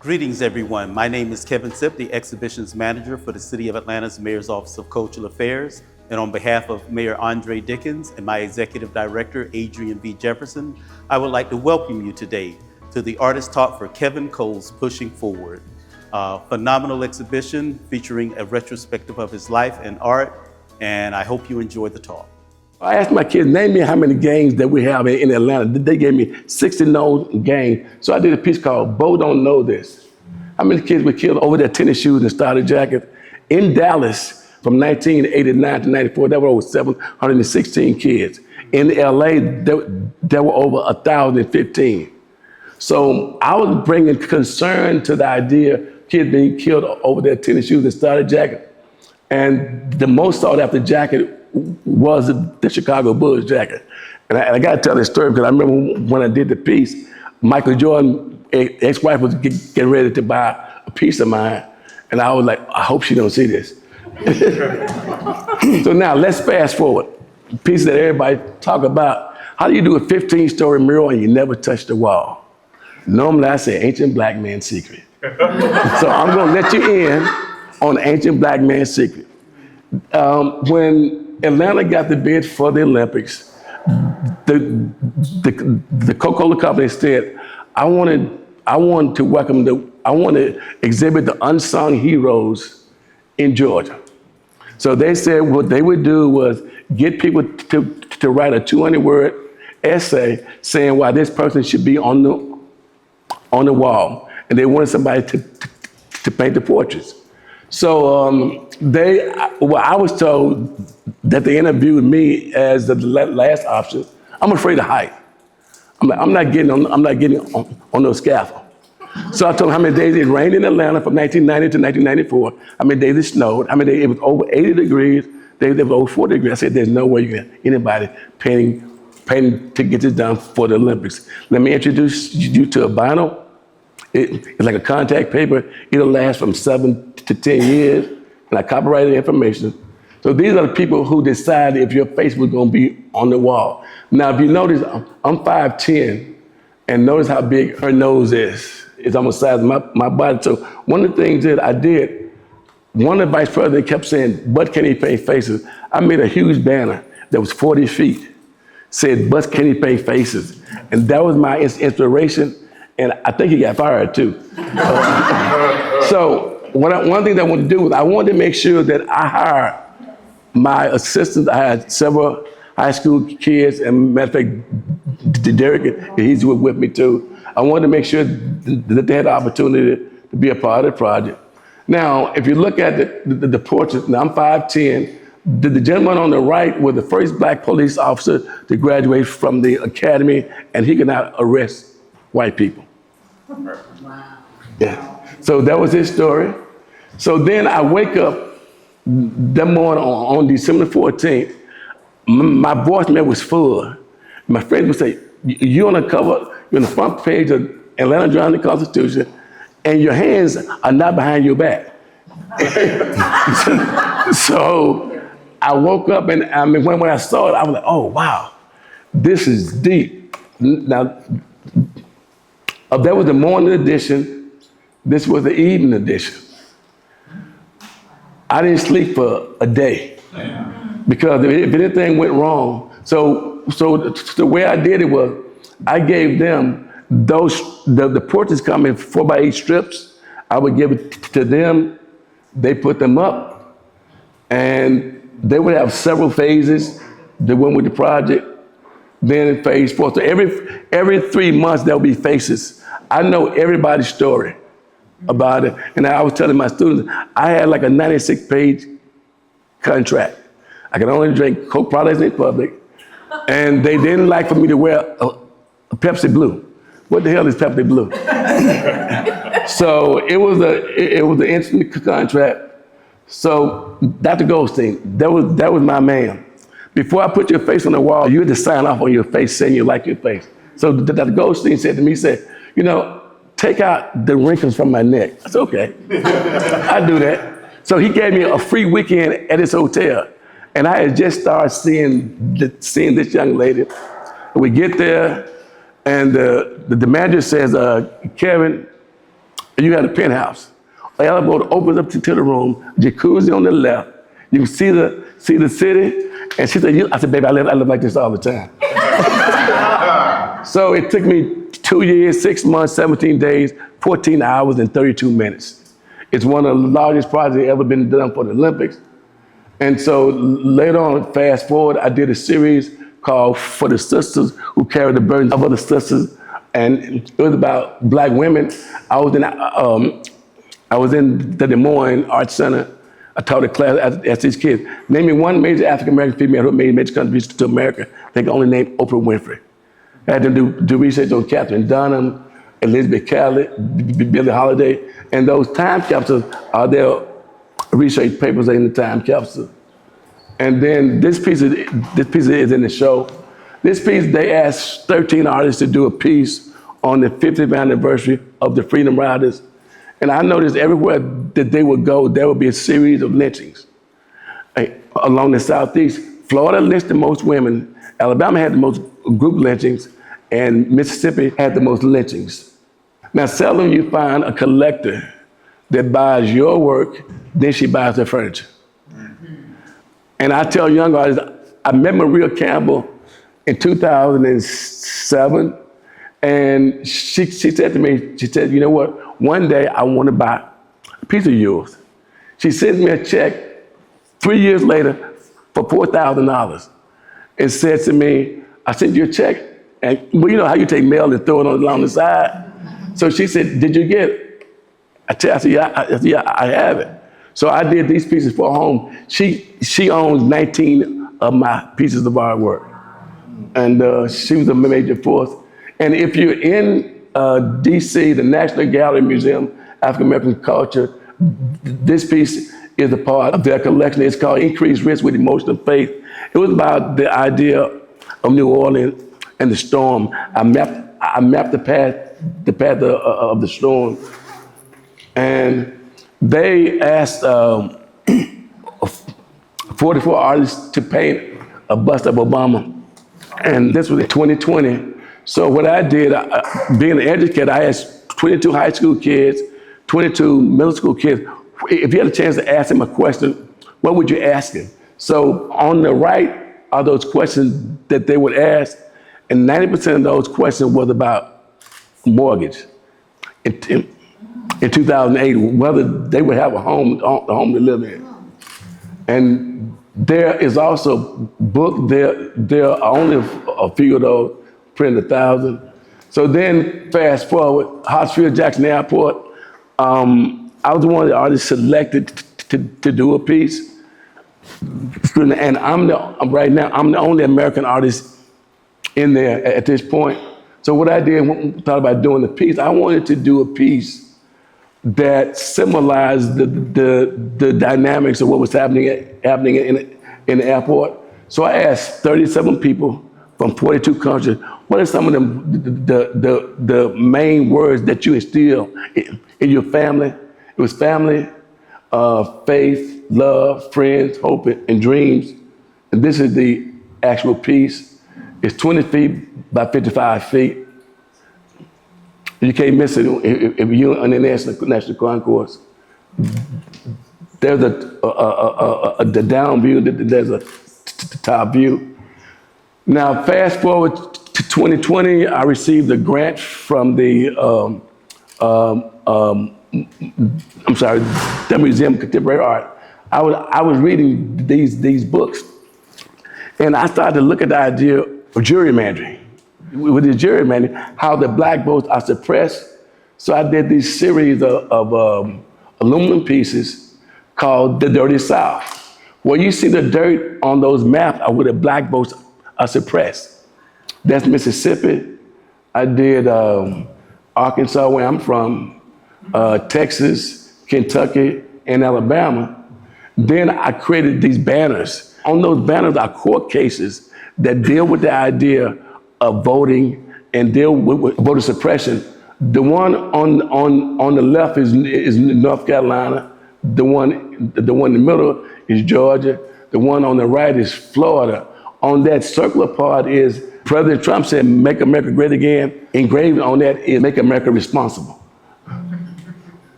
Greetings, everyone. My name is Kevin Sipp, the Exhibitions Manager for the City of Atlanta's Mayor's Office of Cultural Affairs. And on behalf of Mayor Andre Dickens and my Executive Director, Adrian V. Jefferson, I would like to welcome you today to the Artist Talk for Kevin Cole's Pushing Forward. A phenomenal exhibition featuring a retrospective of his life and art, and I hope you enjoy the talk. I asked my kids, name me how many gangs that we have in Atlanta. They gave me 60 known gangs. So I did a piece called Bo Don't Know This. How many kids were killed over their tennis shoes and starter jackets? In Dallas, from 1989 to 94, there were over 716 kids. In LA, there were over 1,015. So I was bringing concern to the idea of kids being killed over their tennis shoes and starter jacket. And the most sought after jacket was the Chicago Bulls jacket. And I got to tell this story because I remember when I did the piece, Michael Jordan's ex-wife was getting ready to buy a piece of mine. And I was like, I hope she don't see this. So now let's fast forward. A piece that everybody talk about. How do you do a 15-story mural and you never touch the wall? Normally I say ancient black man's secret. So I'm gonna let you in on ancient black man's secret. When Atlanta got the bid for the Olympics, the Coca-Cola company said, I want to exhibit the unsung heroes in Georgia. So they said what they would do was get people to write a 200-word essay saying why this person should be on the wall. And they wanted somebody to paint the portraits. So I was told that they interviewed me as the last option. I'm afraid of height. I'm not getting on no scaffold. So I told them how many days it rained in Atlanta from 1990 to 1994, how many days it snowed, how many days it was over 80 degrees, days it was over 40 degrees. I said, there's no way you can get anybody painting to get this done for the Olympics. Let me introduce you to a vinyl. It's like a contact paper. It'll last from 7 to 10 years, and I copyrighted information. So these are the people who decide if your face was gonna be on the wall. Now, if you notice, I'm 5'10", and notice how big her nose is. It's almost the size of my body. So one of the things that I did, one of the vice presidents kept saying, "But can he paint faces?" I made a huge banner that was 40 feet, said, "But can he paint faces?" And that was my inspiration. And I think he got fired too. So one thing that I wanted to do was I wanted to make sure that I hired my assistants. I had several high school kids, and matter of fact, Derek, he's with me too. I wanted to make sure that they had the opportunity to be a part of the project. Now, if you look at the portrait, now I'm 5'10". The gentleman on the right was the first black police officer to graduate from the academy, and he could not arrest white people. Wow. Yeah. So that was his story. So then I wake up that morning on December 14th. My voicemail was full. My friends would say, "You're on the cover, you're on the front page of Atlanta Journal-Constitution, and your hands are not behind your back." So I woke up, and when I saw it, I was like, "Oh wow, this is deep." Now, that was the morning edition. This was the evening edition. I didn't sleep for a day because if anything went wrong, so the way I did it was I gave them the portraits come in 4x8 strips. I would give it to them. They put them up, and they would have several phases. They went with the project. Then in phase 4, so every 3 months there'll be phases. I know everybody's story about it. And I was telling my students, I had like a 96-page contract. I could only drink Coke products in public. And they didn't like for me to wear a Pepsi Blue. What the hell is Pepsi Blue? So it was an instant contract. So Dr. Goldstein, that was my man. Before I put your face on the wall, you had to sign off on your face saying you like your face. So Dr. Goldstein said to me, he said, take out the wrinkles from my neck. I said, okay, I do that. So he gave me a free weekend at his hotel. And I had just started seeing this young lady. We get there, and the manager says, Kevin, You had a penthouse. An elevator opens up to the room, jacuzzi on the left. You can see the city. And she said, I said, baby, I live like this all the time. So it took me 2 years, 6 months, 17 days, 14 hours, and 32 minutes. It's one of the largest projects ever been done for the Olympics. And so later on, fast forward, I did a series called For the Sisters Who Carry the Burden of Other Sisters. And it was about Black women. I was in the Des Moines Arts Center. I taught a class as these kids. Name me one major African-American female who made major contributions to America. They can only name Oprah Winfrey. I had to do research on Catherine Dunham, Elizabeth Callett, Billie Holiday, and those time capsules are their research papers in the time capsule. And then this piece is in the show. This piece, they asked 13 artists to do a piece on the 50th anniversary of the Freedom Riders. And I noticed everywhere that they would go, there would be a series of lynchings. Along the Southeast, Florida lynched the most women, Alabama had the most group lynchings, and Mississippi had the most lynchings. Now, seldom you find a collector that buys your work, then she buys the furniture. And I tell young artists, I met Maria Campbell in 2007, and she said to me, she said, you know what, one day I want to buy a piece of yours. She sent me a check 3 years later for $4,000 and said to me, I sent you a check, and well, you know how you take mail and throw it along the side? So she said, did you get it? I said, yeah, I have it. So I did these pieces for home. She owns 19 of my pieces of artwork. And she was a major force. And if you're in DC, the National Gallery Museum, African American Culture, this piece is a part of their collection. It's called Increased Risk with Emotional Faith. It was about the idea of New Orleans and the storm. I mapped the path of the storm. And they asked 44 artists to paint a bust of Obama. And this was in 2020. So what I did, being an educator, I asked 22 high school kids, 22 middle school kids, if you had a chance to ask them a question, what would you ask them? So on the right are those questions that they would ask, and 90% of those questions was about mortgage. In 2008, whether they would have a home to live in. And there is also book, there are only a few of those, printed 1,000. So then fast forward, Hartsfield Jackson Airport, I was one of the artists selected to do a piece. And right now, I'm the only American artist in there at this point. So what I did when I thought about doing the piece, I wanted to do a piece that symbolized the dynamics of what was happening in the airport. So I asked 37 people from 42 countries, what are some of the main words that you instill in your family? It was family, faith, love, friends, hope, and dreams. And this is the actual piece. It's 20 feet by 55 feet. You can't miss it if you're on the National Concourse. There's the down view, there's a top view. Now, fast forward to 2020, I received a grant from the, the Museum of Contemporary Art. I was reading these books, and I started to look at the idea of gerrymandering. With the gerrymandering, how the black votes are suppressed. So I did this series of aluminum pieces called The Dirty South, where you see the dirt on those maps are where the black votes are suppressed. That's Mississippi. I did Arkansas, where I'm from, Texas, Kentucky, and Alabama. Then I created these banners. On those banners are court cases that deal with the idea of voting and deal with voter suppression. The one on the left is North Carolina. The one in the middle is Georgia. The one on the right is Florida. On that circular part is President Trump said, "Make America Great Again." Engraved on that is "Make America Responsible."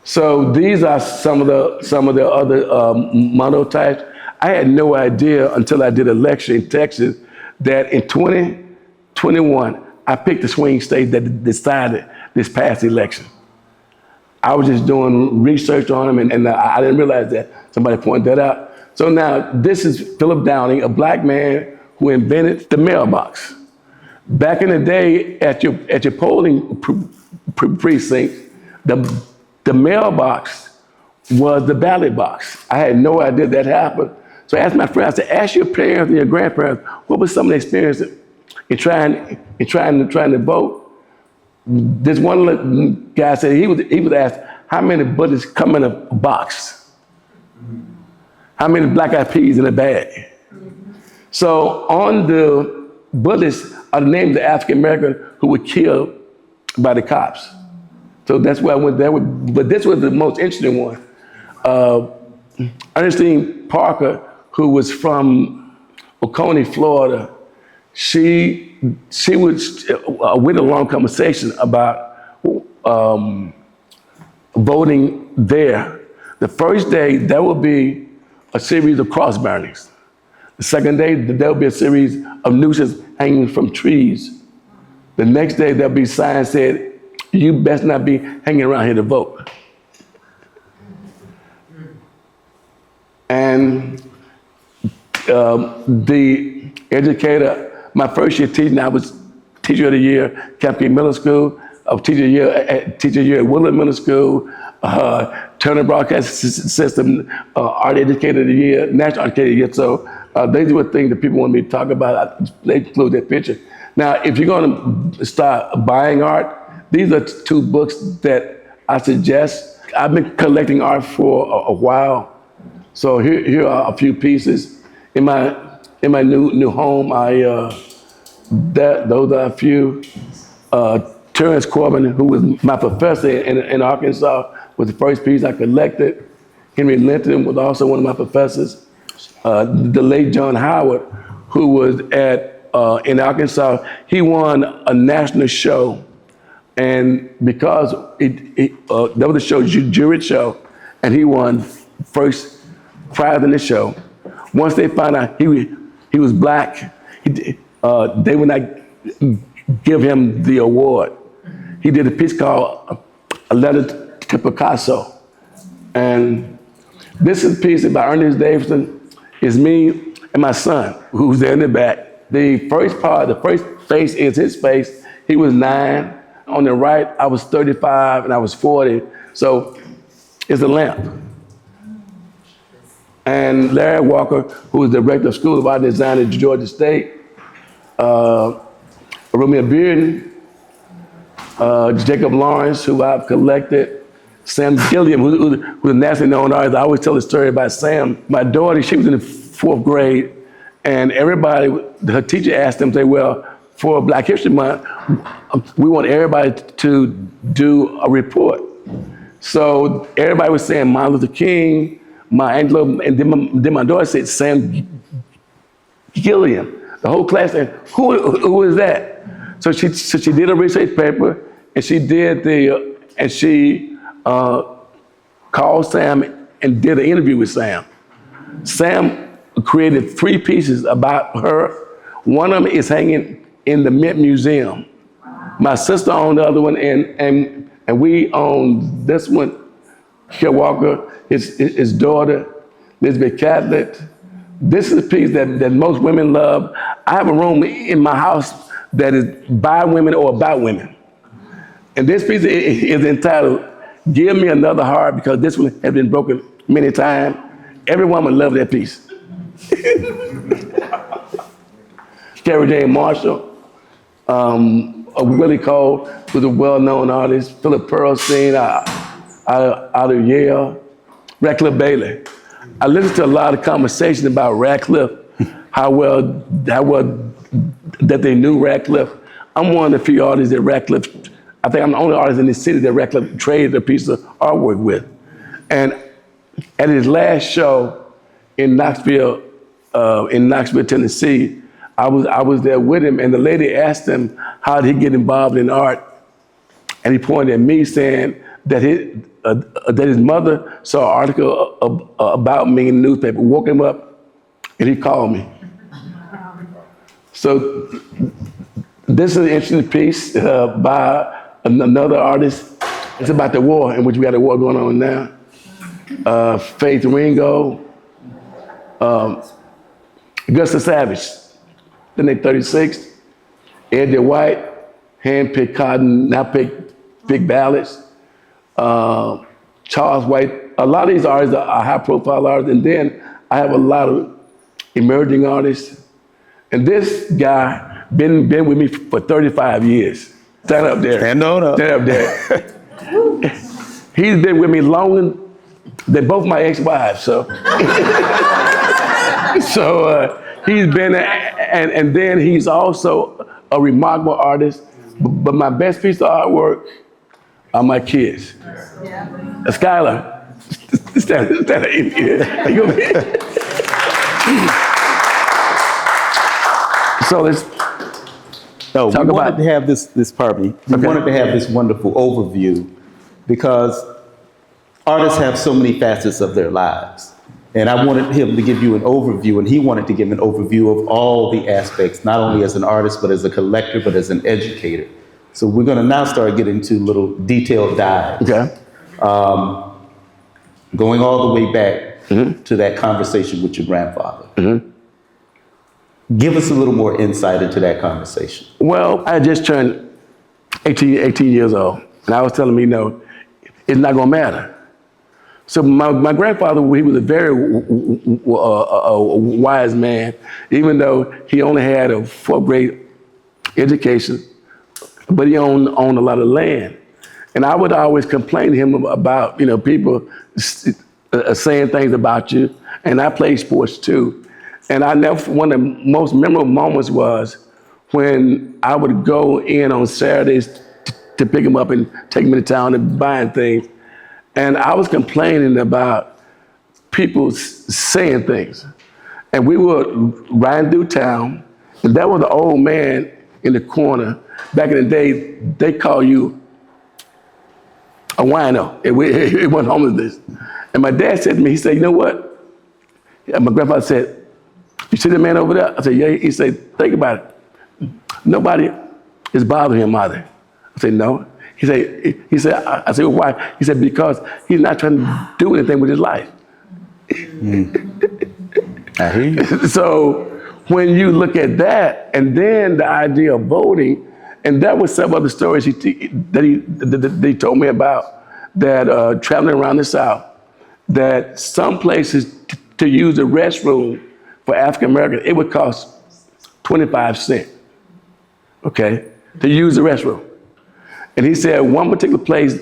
So these are some of the other monotypes. I had no idea until I did a lecture in Texas that in 2021 I picked the swing state that decided this past election. I was just doing research on them, and I didn't realize that. Somebody pointed that out. So now this is Philip Downing, a black man who invented the mailbox. Back in the day, at your polling precinct, the mailbox was the ballot box. I had no idea that happened. So I asked my friends, I said, ask your parents and your grandparents, what was some of the experience in trying to vote? This one guy said he was asked how many bullets come in a box, how many black-eyed peas in a bag. So on the bullets are the names of the African Americans who were killed by the cops. So that's why I went there. But this was the most interesting one. Ernestine Parker, who was from Oconee, Florida, she was with a long conversation about voting there. The first day, there will be a series of cross burnings. The second day, there will be a series of nooses hanging from trees. The next day, there'll be signs said, you best not be hanging around here to vote. And the educator, my first year teaching, I was teacher of the year, Captain Middle School. I was teacher of the year at Woodland Middle School, Turner Broadcast System, Art Educator of the Year, National Educator of the Year. So these were things that people want me to talk about. They include that picture. Now, if you're going to start buying art, these are two books that I suggest. I've been collecting art for a while. So here are a few pieces. In my new home, those are a few. Terrence Corbin, who was my professor in Arkansas, was the first piece I collected. Henry Linton was also one of my professors. The late John Howard, who was in Arkansas, he won a national show. And because that was a show, jury show, and he won first prize in the show. Once they found out he was black, they would not give him the award. He did a piece called A Letter to Picasso. And this is a piece by Ernest Davidson. It's me and my son, who's there in the back. The first part, the first face is his face. He was 9. On the right, I was 35 and I was 40. So it's a lamp. And Larry Walker, who was the director of School of Art and Design at Georgia State, Romeo Bearden, Jacob Lawrence, who I've collected, Sam Gilliam, who's a nationally known artist. I always tell the story about Sam. My daughter, she was in the 4th grade, and everybody, her teacher asked them, say, well, for Black History Month, we want everybody to do a report. So everybody was saying Martin Luther King, Maya Angelou, and then my daughter said Sam Gilliam. The whole class said, who is that? So she did a research paper, and she called Sam and did an interview with Sam. Sam created 3 pieces about her. One of them is hanging in the Mint Museum. My sister owned the other one, and we own this one. Kerr Walker, his daughter, Elizabeth Catlett. This is a piece that most women love. I have a room in my house that is by women or about women. And this piece is entitled, Give Me Another Heart, because this one has been broken many times. Every woman loves that piece. Carrie Jane Marshall, Willie Cole, who's a well-known artist, Philip Pearlstein out of Yale, Radcliffe Bailey. I listened to a lot of conversations about Radcliffe, how well that they knew Radcliffe. I'm one of the few artists that Radcliffe, I think I'm the only artist in this city that Radcliffe traded a piece of artwork with. And at his last show in Knoxville, Tennessee, I was there with him, and the lady asked him how did he get involved in art, and he pointed at me saying that that his mother saw an article about me in the newspaper, woke him up, and he called me. So this is an interesting piece by another artist. It's about the war, in which we got a war going on now. Faith Ringo, Augusta Savage, then they 36. Eddie White, hand-picked cotton, now pick ballads. Charles White, a lot of these artists are high-profile artists, and then I have a lot of emerging artists. And this guy been with me for 35 years. Stand up there. Stand on up. Stand up there. He's been with me longer than both my ex-wives, so. He's been, and then he's also a remarkable artist. But my best piece of artwork are my kids. Yeah. Skylar, stand up in here. You over here? So let's we wanted to have this pardon me. We wanted to have this wonderful overview because artists have so many facets of their lives. And I wanted him to give you an overview, and he wanted to give an overview of all the aspects, not only as an artist, but as a collector, but as an educator. So we're going to now start getting into little detailed dives. Okay. Going all the way back to that conversation with your grandfather. Mm-hmm. Give us a little more insight into that conversation. Well, I just turned 18 years old, and I was telling him, it's not going to matter. So my grandfather, he was a very wise man, even though he only had a 4th grade education, but he owned a lot of land. And I would always complain to him about, people saying things about you. And I played sports too. And one of the most memorable moments was when I would go in on Saturdays to pick him up and take him into town and buying things. And I was complaining about people saying things. And we were riding through town, and that was the old man in the corner. Back in the day, they call you a wino. It wasn't homelessness. And my dad said to me, he said, you know what? And my grandfather said, you see the man over there? I said, yeah. He said, think about it. Nobody is bothering him either. I said, no. He said, I said, well, why? He said, because he's not trying to do anything with his life. I hear you. So when you look at that, and then the idea of voting, and that was some other stories that he told me about, that traveling around the South, that some places to use the restroom for African Americans, it would cost 25 cents, okay, to use the restroom. And he said one particular place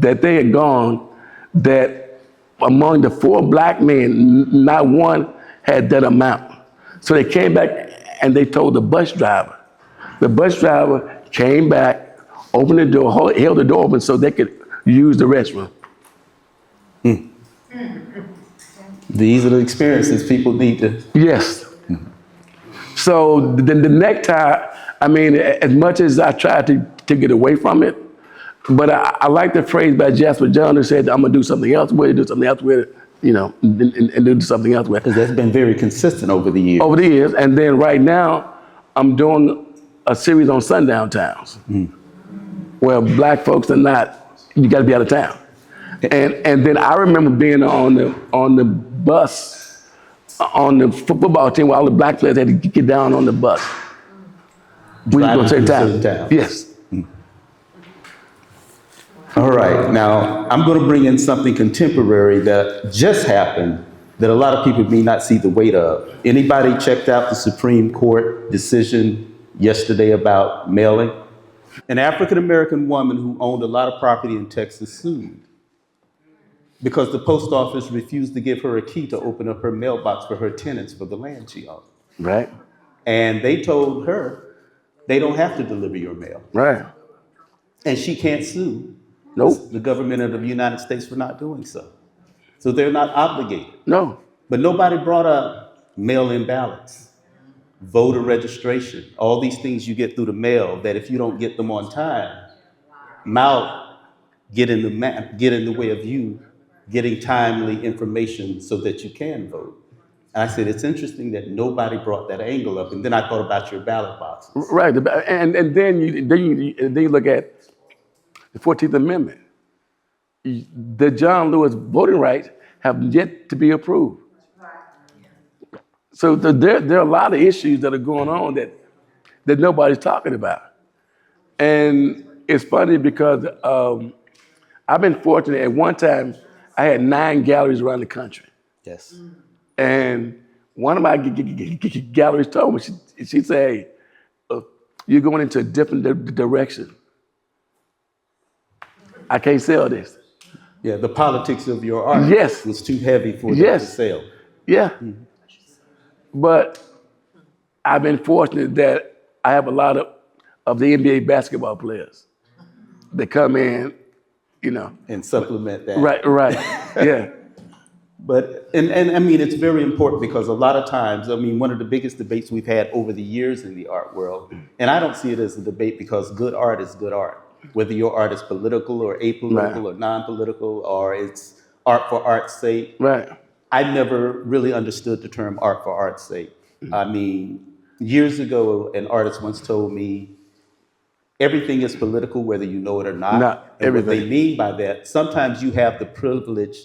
that they had gone, that among the 4 black men, not one had that amount. So they came back and they told the bus driver. The bus driver came back, opened the door, held the door open so they could use the restroom. These are the experiences people need to. Yes. So the necktie, I mean, as much as I tried to get away from it, but I like the phrase by Jasper John who said, I'm gonna do something else with it, do something else with it, and do something else with it. Because that's been very consistent over the years. Over the years, and then right now, I'm doing a series on sundown towns, where black folks are not, you gotta be out of town. And then I remember being on the bus, on the football team where all the black players had to get down on the bus. We were going to certain town. Yes. All right, now I'm going to bring in something contemporary that just happened that a lot of people may not see the weight of. Anybody checked out the Supreme Court decision yesterday about mailing? An African-American woman who owned a lot of property in Texas sued because the post office refused to give her a key to open up her mailbox for her tenants for the land she owned. Right. And they told her they don't have to deliver your mail. Right. And she can't sue the government of the United States for not doing so. So they're not obligated. No. But nobody brought up mail-in ballots, voter registration, all these things you get through the mail that if you don't get them on time, mouth get in the way of you getting timely information so that you can vote. And I said, it's interesting that nobody brought that angle up. And then I thought about your ballot boxes. Right. And then you look at the 14th Amendment. The John Lewis voting rights have yet to be approved. So there are a lot of issues that are going on that nobody's talking about. And it's funny because I've been fortunate. At one time, I had 9 galleries around the country. Yes. And one of my galleries told me, she said, hey, you're going into a different direction. I can't sell this. Yeah, the politics of your art Yes. was too heavy for them to Yes. sell. Yeah. But I've been fortunate that I have a lot of the NBA basketball players that come in, And supplement that. Right. Yeah. But, and I mean, it's very important because a lot of times, I mean, one of the biggest debates we've had over the years in the art world, and I don't see it as a debate because good art is good art. Whether your art is political or apolitical or non-political, or it's art for art's sake. Right. I never really understood the term art for art's sake. I mean, years ago, an artist once told me, everything is political, whether you know it or not. Not and what they everything. mean by that, sometimes you have the privilege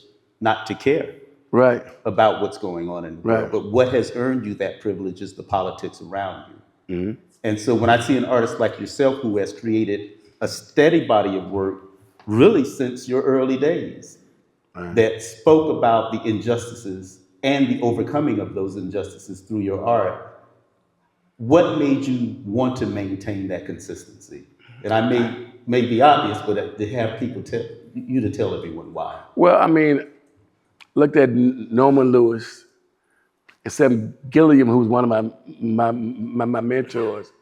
not to care Right. about what's going on in the world. Right. But what has earned you that privilege is the politics around you. And so when I see an artist like yourself who has created a steady body of work, really since your early days, that spoke about the injustices and the overcoming of those injustices through your art, what made you want to maintain that consistency? And I may be obvious, but to have people to tell everyone why. Well, I mean, looked at Norman Lewis and Sam Gilliam, who's one of my mentors.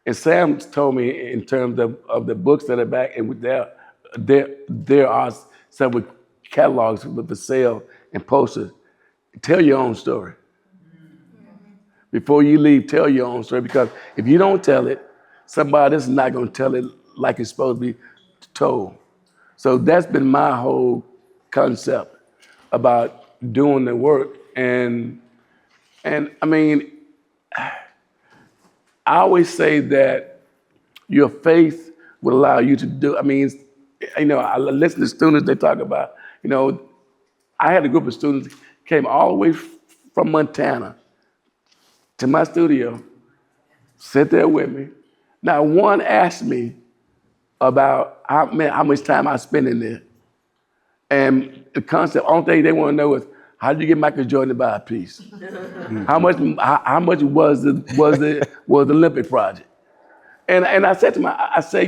And Sam told me in terms of the books that are back, and there are several catalogs for sale and posters. Tell your own story. Before you leave, tell your own story, because if you don't tell it, somebody else is not going to tell it like it's supposed to be told. So that's been my whole concept about doing the work. And I mean, I always say that your faith will allow you to do. I mean, I listen to students, they talk about, I had a group of students came all the way from Montana to my studio, sit there with me. Now, one asked me about how much time I spent in there. And the concept, only thing they want to know is, how did you get Michael Jordan to buy a piece? How much was the Olympic project? And I said to him, I say,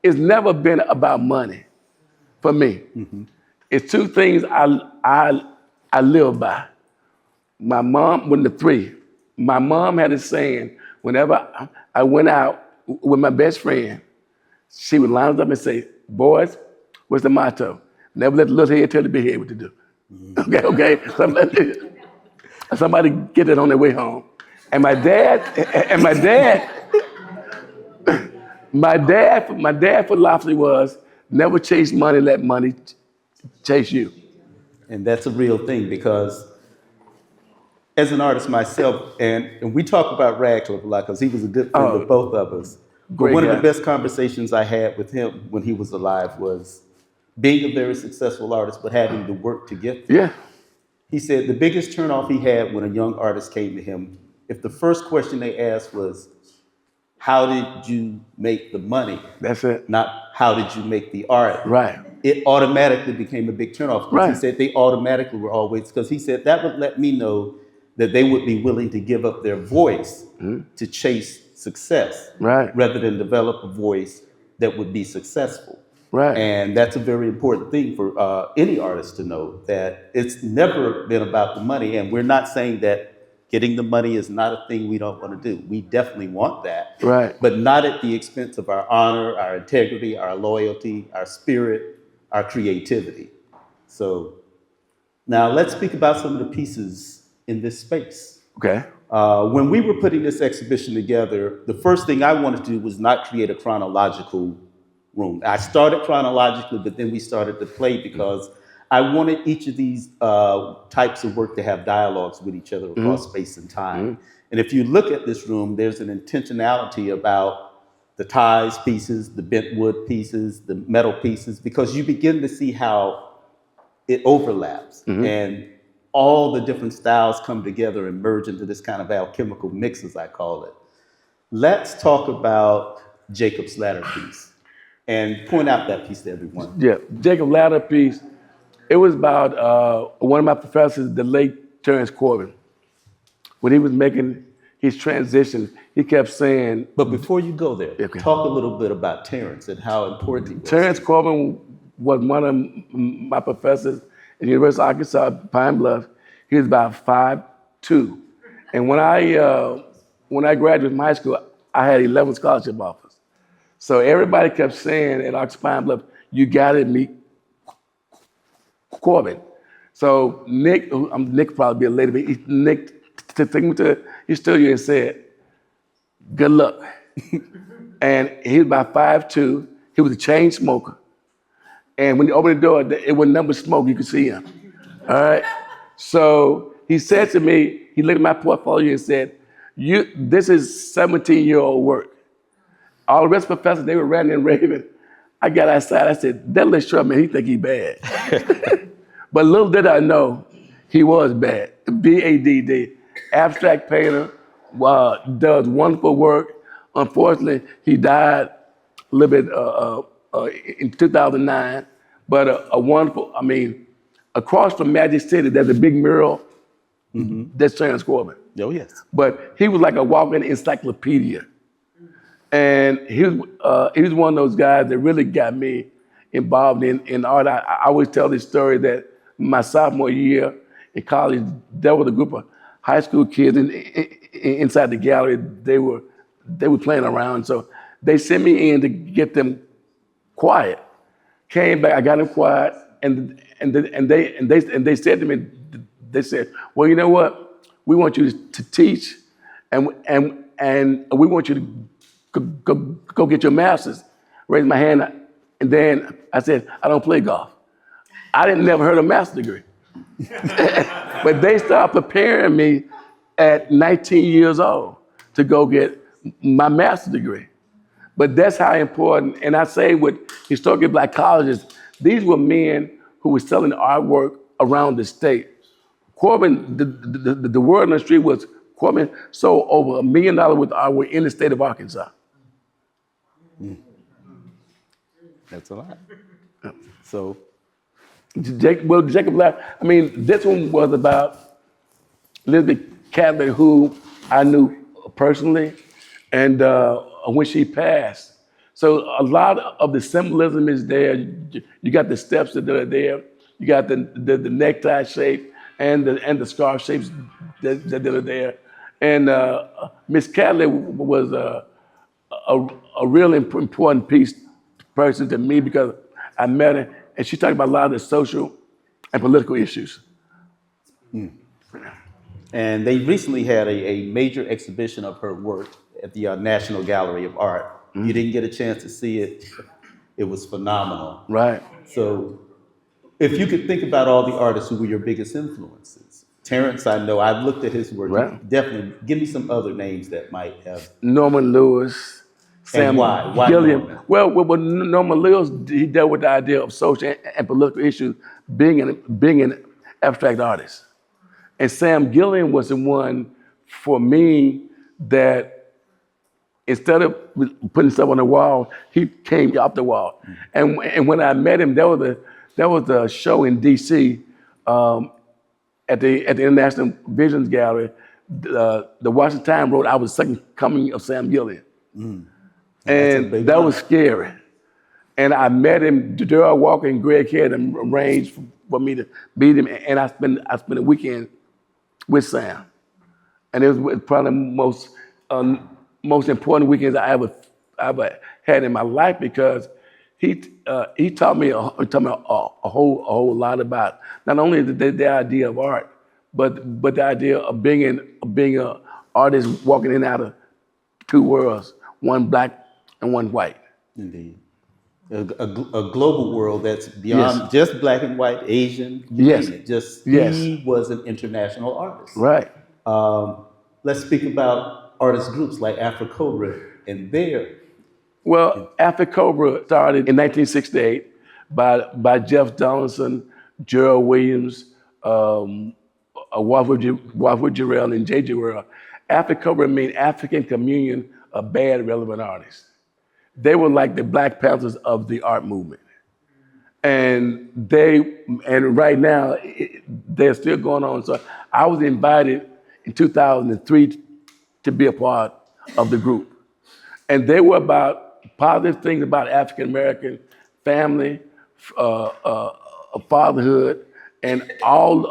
it's never been about money for me. It's two things I live by. My mom, the three. My mom had a saying, whenever I went out with my best friend, she would line us up and say, boys, what's the motto? Never let the little head tell the big head what to do. Okay. Somebody get it on their way home. And my dad philosophy was never chase money, let money chase you. And that's a real thing, because as an artist myself, and we talk about Radcliffe a lot because he was a good friend of both of us. But one of the best conversations I had with him when he was alive was being a very successful artist, but having the work to get there. Yeah. He said the biggest turnoff he had when a young artist came to him, if the first question they asked was, how did you make the money? That's it. Not how did you make the art? Right. It automatically became a big turnoff. Right. He said they automatically were always, because he said that would let me know that they would be willing to give up their voice to chase success, Right. rather than develop a voice that would be successful. Right. And that's a very important thing for any artist to know, that it's never been about the money. And we're not saying that getting the money is not a thing we don't want to do. We definitely want that. Right. But not at the expense of our honor, our integrity, our loyalty, our spirit, our creativity. So now let's speak about some of the pieces in this space. Okay. When we were putting this exhibition together, the first thing I wanted to do was not create a chronological room. I started chronologically, but then we started to play because I wanted each of these types of work to have dialogues with each other across space and time. And if you look at this room, there's an intentionality about the ties pieces, the bent wood pieces, the metal pieces, because you begin to see how it overlaps and all the different styles come together and merge into this kind of alchemical mix, as I call it. Let's talk about Jacob's Ladder piece and point out that piece to everyone. Yeah, Jacob Ladder piece. It was about one of my professors, the late Terrence Corbin. When he was making his transition, he kept saying. But before you go there, Okay. talk a little bit about Terrence and how important he was. Terrence Corbin was one of my professors at the University of Arkansas, Pine Bluff. He was about 5'2". And when I graduated from high school, I had 11 scholarship offers. So everybody kept saying at Arkansas Pine Bluff, you gotta meet Corbin. So Nick probably be a lady, but Nick took me to his studio and said, good luck. And he was about 5'2". He was a chain smoker. And when you open the door, it was nothing but smoke. You could see him. All right. So he said to me, he looked at my portfolio and said, this is 17-year-old work. All the rest of the professors, they were ranting and raving. I got outside, I said, that little short man, he think he bad. But little did I know, he was bad. B-A-D-D. Abstract painter, does wonderful work. Unfortunately, he died a little bit in 2009. But a wonderful, across from Magic City, there's a big mural. That's Terrence Corbin. Oh, yes. But he was like a walking encyclopedia. And he was one of those guys that really got me involved in art. I always tell this story that my sophomore year in college, there was a group of high school kids inside the gallery. They were playing around, so they sent me in to get them quiet. Came back, I got them quiet, and they said to me, they said, well, you know what? We want you to teach, and we want you to go get your master's. Raised my hand, and then I said, I don't play golf. I didn't never heard of a master's degree. But they started preparing me at 19 years old to go get my master's degree. But that's how important, and I say with historically black colleges, these were men who were selling artwork around the state. Corbin, the word on the street was Corbin sold over $1 million worth of artwork in the state of Arkansas. That's a lot. So, Jacob Black, this one was about Elizabeth Catlett, who I knew personally, and when she passed. So a lot of the symbolism is there. You got the steps that are there. You got the necktie shape and the scarf shapes that are there. And Miss Catlett was a real important person to me because I met her and she talked about a lot of the social and political issues. And they recently had a major exhibition of her work at the National Gallery of Art. You didn't get a chance to see it. It was phenomenal. Right. So if you could think about all the artists who were your biggest influences. Terrence, I know, I've looked at his work. Right. Definitely, give me some other names that might have. Norman Lewis, Sam And why? Why Gilliam. Norman? Well, Norman Lewis, he dealt with the idea of social and political issues, being an abstract artist. And Sam Gilliam was the one, for me, that instead of putting stuff on the wall, he came off the wall. And when I met him, there was a show in D.C. At the International Visions Gallery. The Washington Times wrote, "I was the second coming of Sam Gilliam," and that was scary. And I met him. Darrell Walker and Greg had arranged for me to meet him, and I spent a weekend with Sam, and it was probably the most important weekends I ever had in my life because he taught me a whole lot about not only the idea of art, but the idea of being an artist walking in and out of two worlds, one black and one white. Indeed. a global world that's beyond Yes. just black and white, Asian, you Yes. name it. Just Yes. he was an international artist. Right. Let's speak about artist groups like Afro and their. Well, Afro Cobra started in 1968 by Jeff Donaldson, Gerald Williams, Warford Jarrell, and J. Jarrell. Afro Cobra means African Communion of Bad Relevant Artists. They were like the Black Panthers of the art movement. And right now they're still going on. So I was invited in 2003 to be a part of the group, and they were about positive things about African American family, fatherhood, and all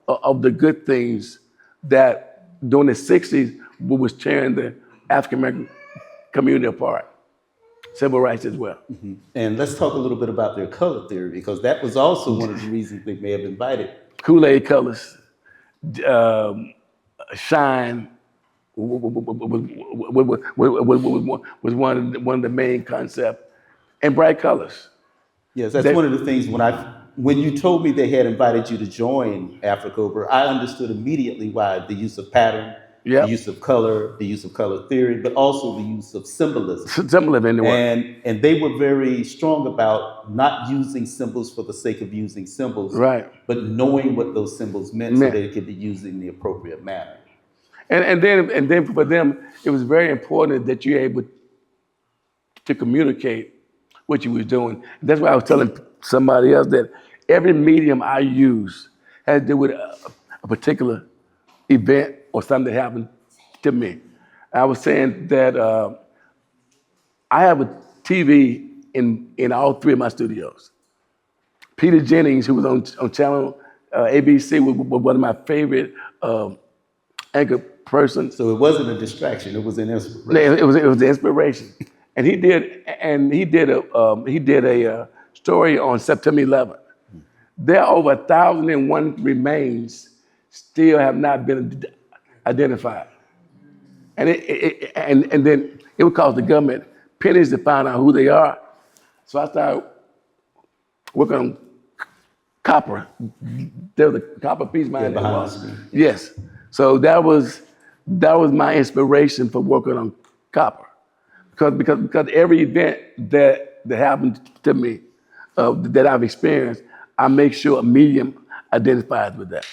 of the good things that during the '60s was tearing the African American community apart. Civil rights as well. And let's talk a little bit about their color theory, because that was also one of the reasons they may have invited. Kool-Aid colors, um, shine was one of the main concepts, and bright colors. Yes, that's They, one of the things when you told me they had invited you to join Africover, I understood immediately why the use of pattern, the yep, use of color, the use of color theory, but also the use of symbolism. similar in the work. And they were very strong about not using symbols for the sake of using symbols, Right. but knowing what those symbols meant so Man. that it could be used in the appropriate manner. And then for them, it was very important that you're able to communicate what you was doing. That's why I was telling somebody else that every medium I use has to do with a particular event or something that happened to me. I was saying that I have a TV in all three of my studios. Peter Jennings, who was on channel ABC, was one of my favorite anchor persons. So it wasn't a distraction; it was an inspiration. It was the inspiration, and he did a story on September 11th. There are over 1,001 remains still have not been identified, and then it would cost the government pennies to find out who they are. So I started working on copper. There was a copper piece behind that behind wall. the screen. Yes. So that was my inspiration for working on copper, because every event that happened to me, that I've experienced, I make sure a medium identifies with that.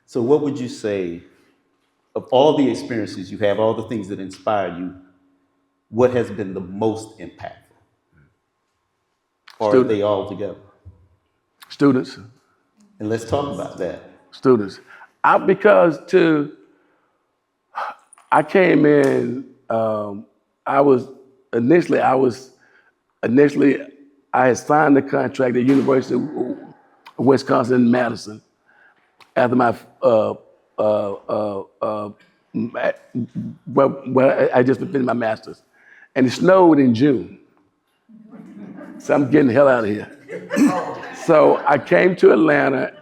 So, what would you say of all the experiences you have, all the things that inspire you? What has been the most impactful, or are Student, they all together? students, And let's talk about that. students. I came in. I was initially. I had signed the contract at University of Wisconsin Madison after my I just finished my master's, and it snowed in June, so I'm getting the hell out of here. So I came to Atlanta,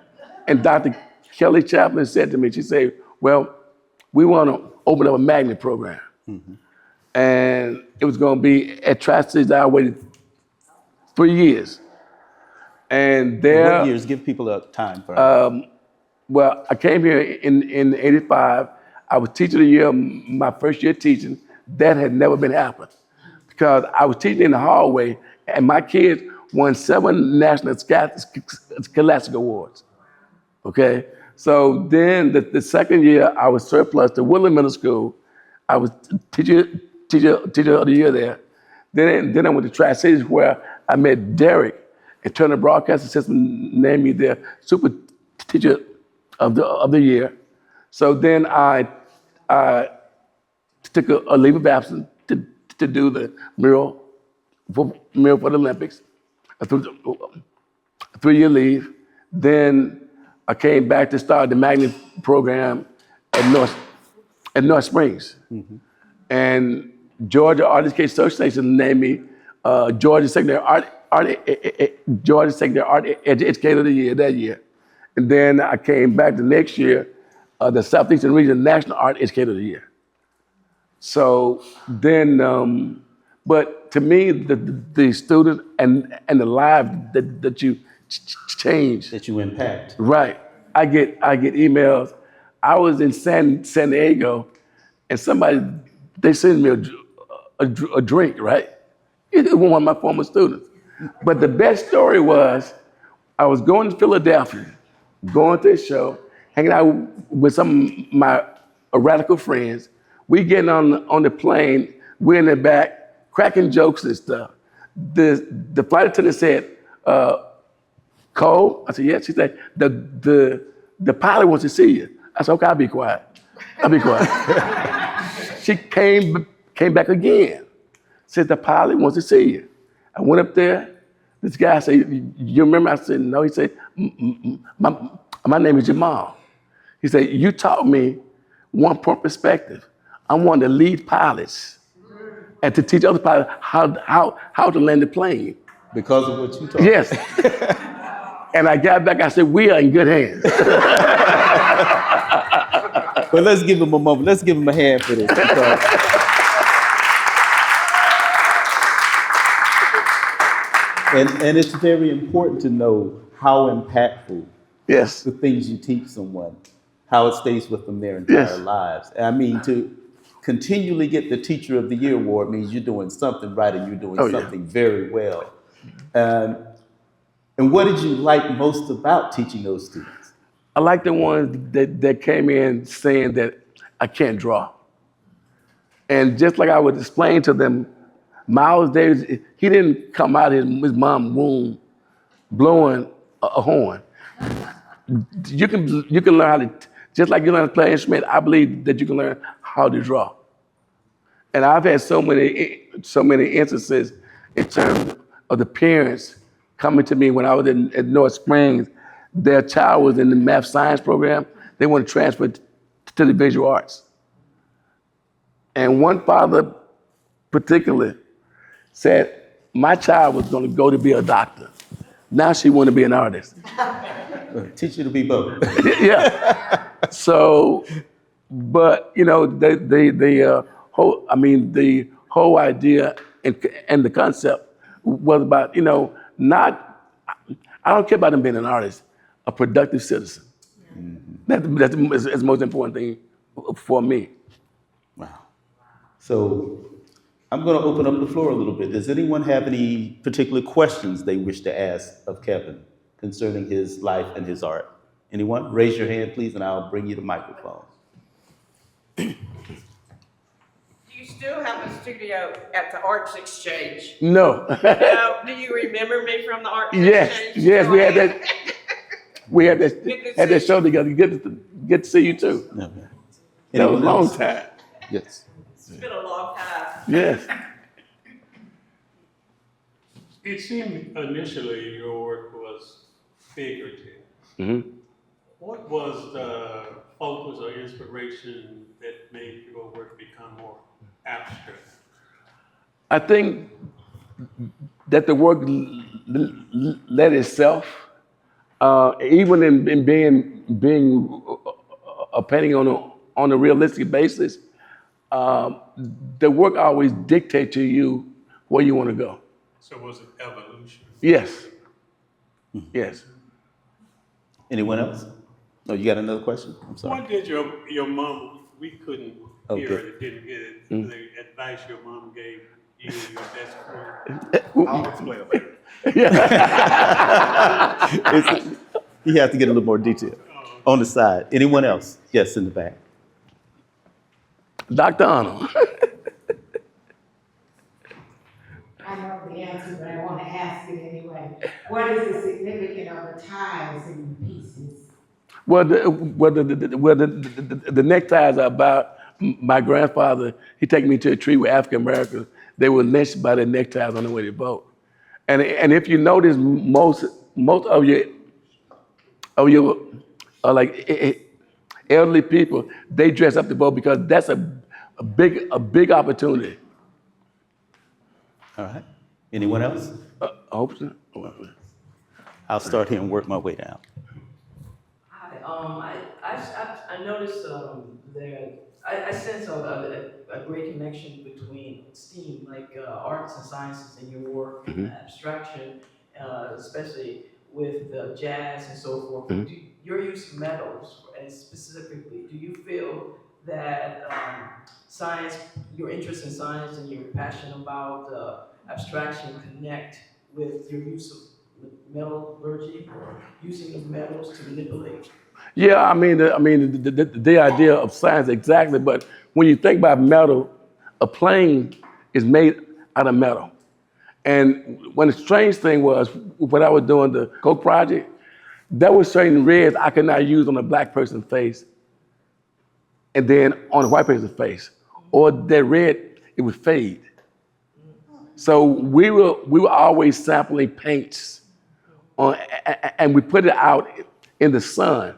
and Dr. Kelly Chaplin said to me, she said, "Well, we want to open up a magnet program." And it was going to be at Tri-Cities. I waited 3 years. And What there, years? Give people a time frame. well, I came here in '85. I was teacher of the year, my first year teaching. That had never been happened, because I was teaching in the hallway, and my kids won 7 national scholastic awards. Okay? So then the second year, I was surplus to Woodland Middle School. I was teacher of the year there. Then I went to Tri-Cities, where I met Derek, and Turner Broadcasting System named me their super teacher of the year. So then I took a leave of absence to do the mural for the Olympics, a 3-year leave. Then I came back to start the magnet program at North Springs. And Georgia Art Education Association named me Georgia Secondary Art Educator of the Year that year. And then I came back the next year, the Southeastern Region National Art Educator of the Year. So then But to me, the students and the lives that you change, That you impact. right? I get emails. I was in San Diego, and somebody they sent me a drink, right? It was one of my former students. But the best story was I was going to Philadelphia, going to a show, hanging out with some of my radical friends. We getting on the plane, we're in the back, cracking jokes and stuff. The flight attendant said, Cole? I said, yes. She said, the pilot wants to see you. I said, okay, I'll be quiet. I'll be quiet. She came back again. Said, the pilot wants to see you. I went up there. This guy said, you remember? I said, no. He said, my name is Jamal. He said, you taught me one point perspective. I'm one of the lead pilots and to teach other pilots how to land the plane. Because of what you taught. Yes. And I got back, I said, we are in good hands. But let's give him a moment. Let's give him a hand for this. And it's very important to know how impactful Yes. the things you teach someone, how it stays with them their entire Yes. lives. I mean, to continually get the Teacher of the Year award means you're doing something right and you're doing something very well. And what did you like most about teaching those students? I like the ones that came in saying that I can't draw. And just like I would explain to them, Miles Davis, he didn't come out of his mom's womb blowing a horn. You can learn how to, just like you learn to play an instrument, I believe that you can learn how to draw. And I've had so many instances in terms of the parents coming to me when I was at North Springs. Their child was in the math science program. They want to transfer to the visual arts. And one father particularly said, my child was going to go to be a doctor. Now she want to be an artist. Teach you to be both. Yeah. So, but you know, the whole idea and the concept was about, you know, I don't care about them being an artist, a productive citizen. Mm-hmm. That's the most important thing for me. Wow. So I'm going to open up the floor a little bit. Does anyone have any particular questions they wish to ask of Kevin concerning his life and his art? Anyone? Raise your hand, please, and I'll bring you the microphone. Do you still have a studio at the Arts Exchange? No. No. Do you remember me from the Arts Yes, Exchange? yes, we had that. We had to that see show together. Get to see you too. No. That was a Anyone long else? time. Yes. It's been a long time. Yes. It seemed initially your work was figurative. Mm-hmm. What was the focus or inspiration that made your work become more abstract? I think that the work led itself, even in being a painting on a realistic basis. The work always dictates to you where you want to go. So was it evolution? Yes. Yes. Anyone else? No, you got another question? I'm sorry. What did your mom, we couldn't Okay. hear it, didn't get it, the advice your mom gave you, your best friend? I'll explain it later. You have to get a little more detail. On the side. Anyone else? Yes, in the back. Dr. Arnold. I know the answer, but I want to ask it anyway. What is the significance of the ties in the pieces? Well, the neckties are about my grandfather. He took me to a tree with African Americans. They were lynched by their neckties on the way to vote. And if you notice, most of your like elderly people, they dress up to vote because that's a big opportunity. All right. Anyone else? I hope so. I'll start here and work my way down. Hi, I noticed that I sense a great connection between STEAM, like arts and sciences in your work and abstraction, especially with jazz and so forth. Your use of metals, and specifically, do you feel that science, your interest in science and your passion about abstraction connect with your use of metallurgy or using of metals to manipulate? Yeah, the idea of science exactly, but when you think about metal, a plane is made out of metal. And when the strange thing was, when I was doing the Coke project, there were certain reds I could not use on a black person's face and then on a white person's face. Or that red, it would fade. So we were always sampling paints on, and we put it out in the sun.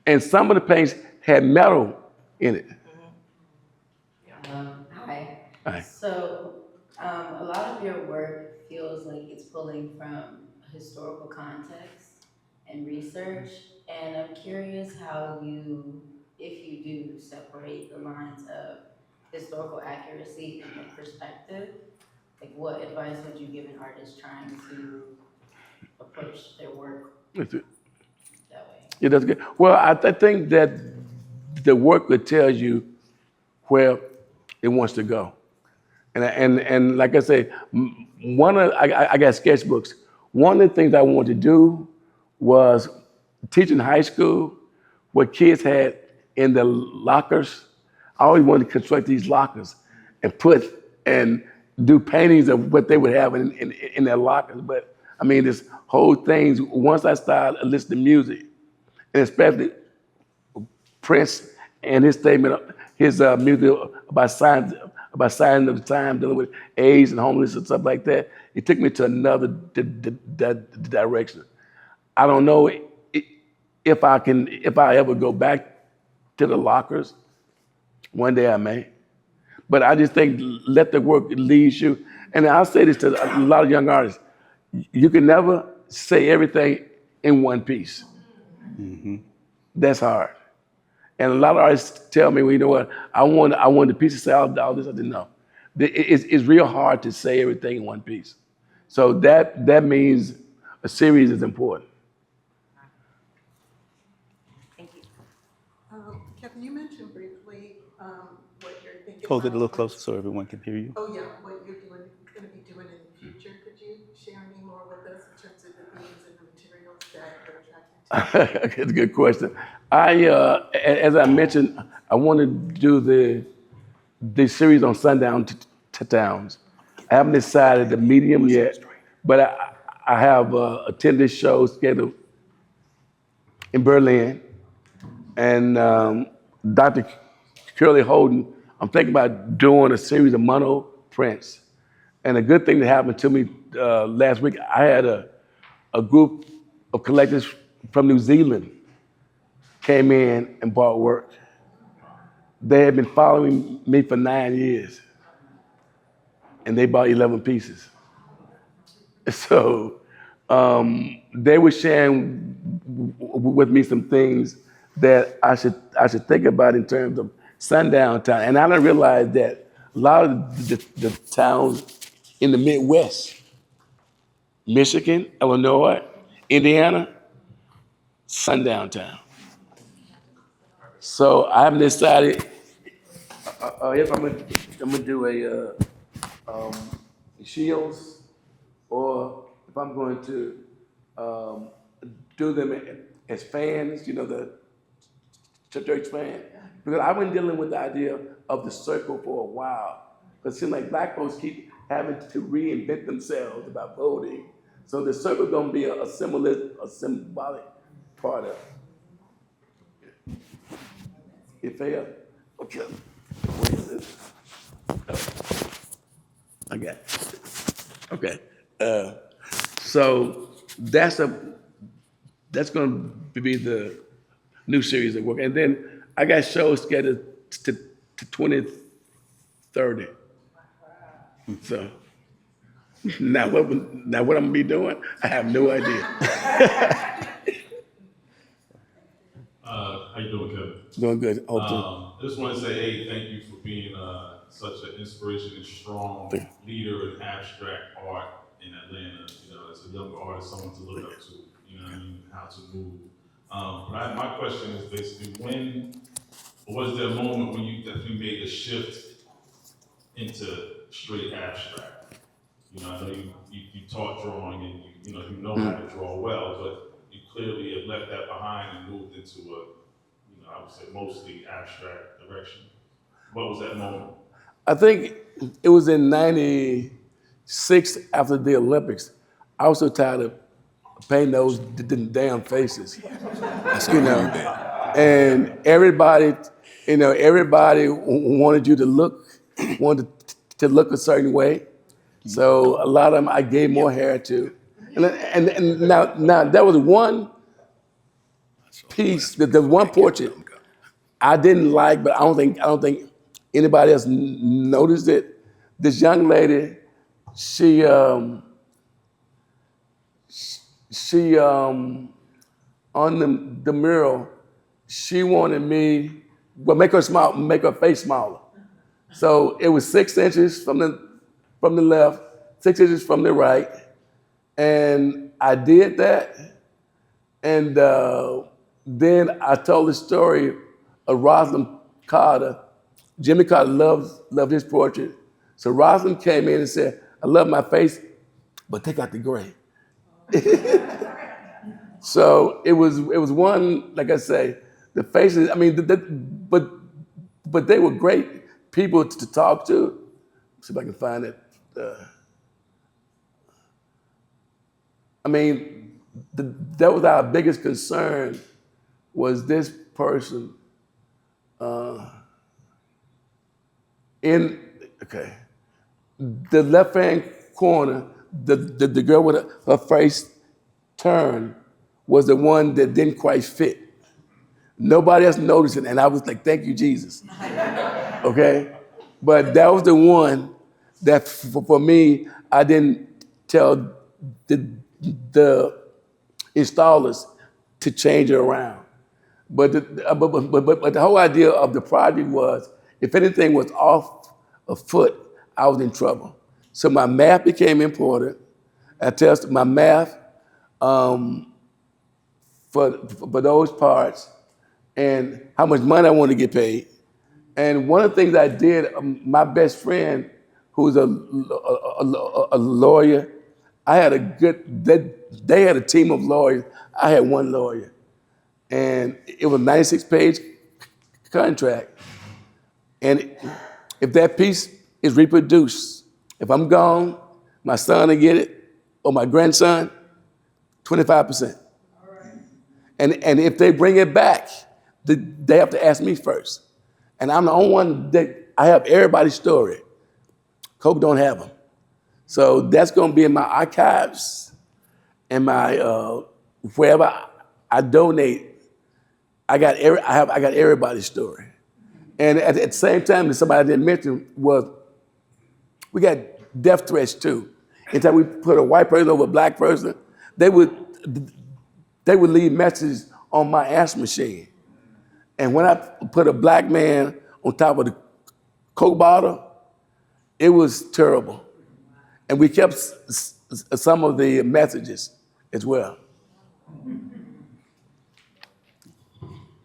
And some of the paints had metal in it. Hi. Hi. So, a lot of your work feels like it's pulling from historical context and research, and I'm curious how you, if you do, separate the lines of historical accuracy and like perspective. Like, what advice would you give an artist trying to approach their work That's it. that way? Yeah, that's good. Well, I think that the work would tell you where it wants to go. And like I say, I got sketchbooks. One of the things I wanted to do was teaching high school what kids had in the lockers. I always wanted to construct these lockers and do paintings of what they would have in their lockers. But I mean, this whole thing, once I started listening to music, and especially Prince and his statement, his music about signs of the time, dealing with AIDS and homelessness and stuff like that, it took me to another direction. I don't know if I ever go back to the lockers. One day I may. But I just think let the work lead you. And I'll say this to a lot of young artists. You can never say everything in one piece. That's hard. And a lot of artists tell me, well, you know what, I want the piece to say all this. I didn't know. It's real hard to say everything in one piece. So that means a series is important. Thank you. Kevin, you mentioned briefly what you're thinking Hold it a about little closer so everyone can hear you. Oh, yeah, what you're going to be doing in the future. Could you share any more with us in terms of the themes and the materials that you're attracted to? It's a good question. As I mentioned, I want to do the series on sundown towns. I haven't decided the medium yet, but I have attended shows scheduled in Berlin, and Dr. Curly Holden. I'm thinking about doing a series of mono prints. And a good thing that happened to me last week, I had a group of collectors from New Zealand came in and bought work. They had been following me for 9 years, and they bought 11 pieces. So they were sharing with me some things that I should think about in terms of sundown town. And I didn't realize that a lot of the towns in the Midwest, Michigan, Illinois, Indiana, sundown town. So I haven't decided if I'm gonna do Shields or if I'm going to do them as fans, you know, the church fan. Because I've been dealing with the idea of the circle for a while. Because it seems like black folks keep having to reinvent themselves about voting. So the circle gonna be a symbolic part of it. It failed. Okay. What is this? Oh. I got it. Okay. So that's going to be the new series of work, and then I got shows scheduled to 2030. So now what I'm gonna be doing, I have no idea. How you doing, Kevin? Doing good. Hope to. I just want to say, hey, thank you for being such an inspiration and strong leader in abstract art in Atlanta. You know, as a younger artist, someone to look up to. You know what I mean? How to move. My question is basically, when was there a moment when you definitely made a shift into straight abstract? You know, I know you taught drawing and you know how to draw well, but you clearly have left that behind and moved into a, I would say mostly abstract direction. What was that moment? I think it was in '96 after the Olympics. I was so tired of painting those damn faces. You know, and everybody wanted you to wanted to look a certain way. So a lot of them I gave more hair to. And now there was one piece, the one portrait I didn't like, but I don't think anybody else noticed it. This young lady, she on the mural, she wanted me, make her smile, make her face smaller. So it was 6 inches from the left, 6 inches from the right, and I did that. And then I told the story of Rosalind Carter. Jimmy Carter loved his portrait. So Rosalind came in and said, I love my face, but take out the gray. So it was one, like I say, the faces, I mean, but they were great people to talk to. See if I can find it. I mean, that was our biggest concern, was this person the left-hand corner, the girl with her face turned was the one that didn't quite fit. Nobody else noticed it, and I was like, thank you, Jesus. Okay? But that was the one that, for me, I didn't tell the installers to change it around. But the whole idea of the project was, if anything was off a foot, I was in trouble. So my math became important. I tested my math for those parts and how much money I wanted to get paid. And one of the things I did, my best friend, who's a lawyer, I had they had a team of lawyers. I had one lawyer. And it was a 96-page contract. And if that piece is reproduced, if I'm gone, my son will get it, or my grandson, 25%. And if they bring it back, they have to ask me first. And I'm the only one that I have everybody's story. Coke don't have them. So that's going to be in my archives and my wherever I donate. I got everybody's story. And at the same time, somebody I didn't mention was we got death threats too. Anytime we put a white person over a black person, they would leave messages on my answer machine. And when I put a black man on top of the Coke bottle, it was terrible. And we kept some of the messages as well.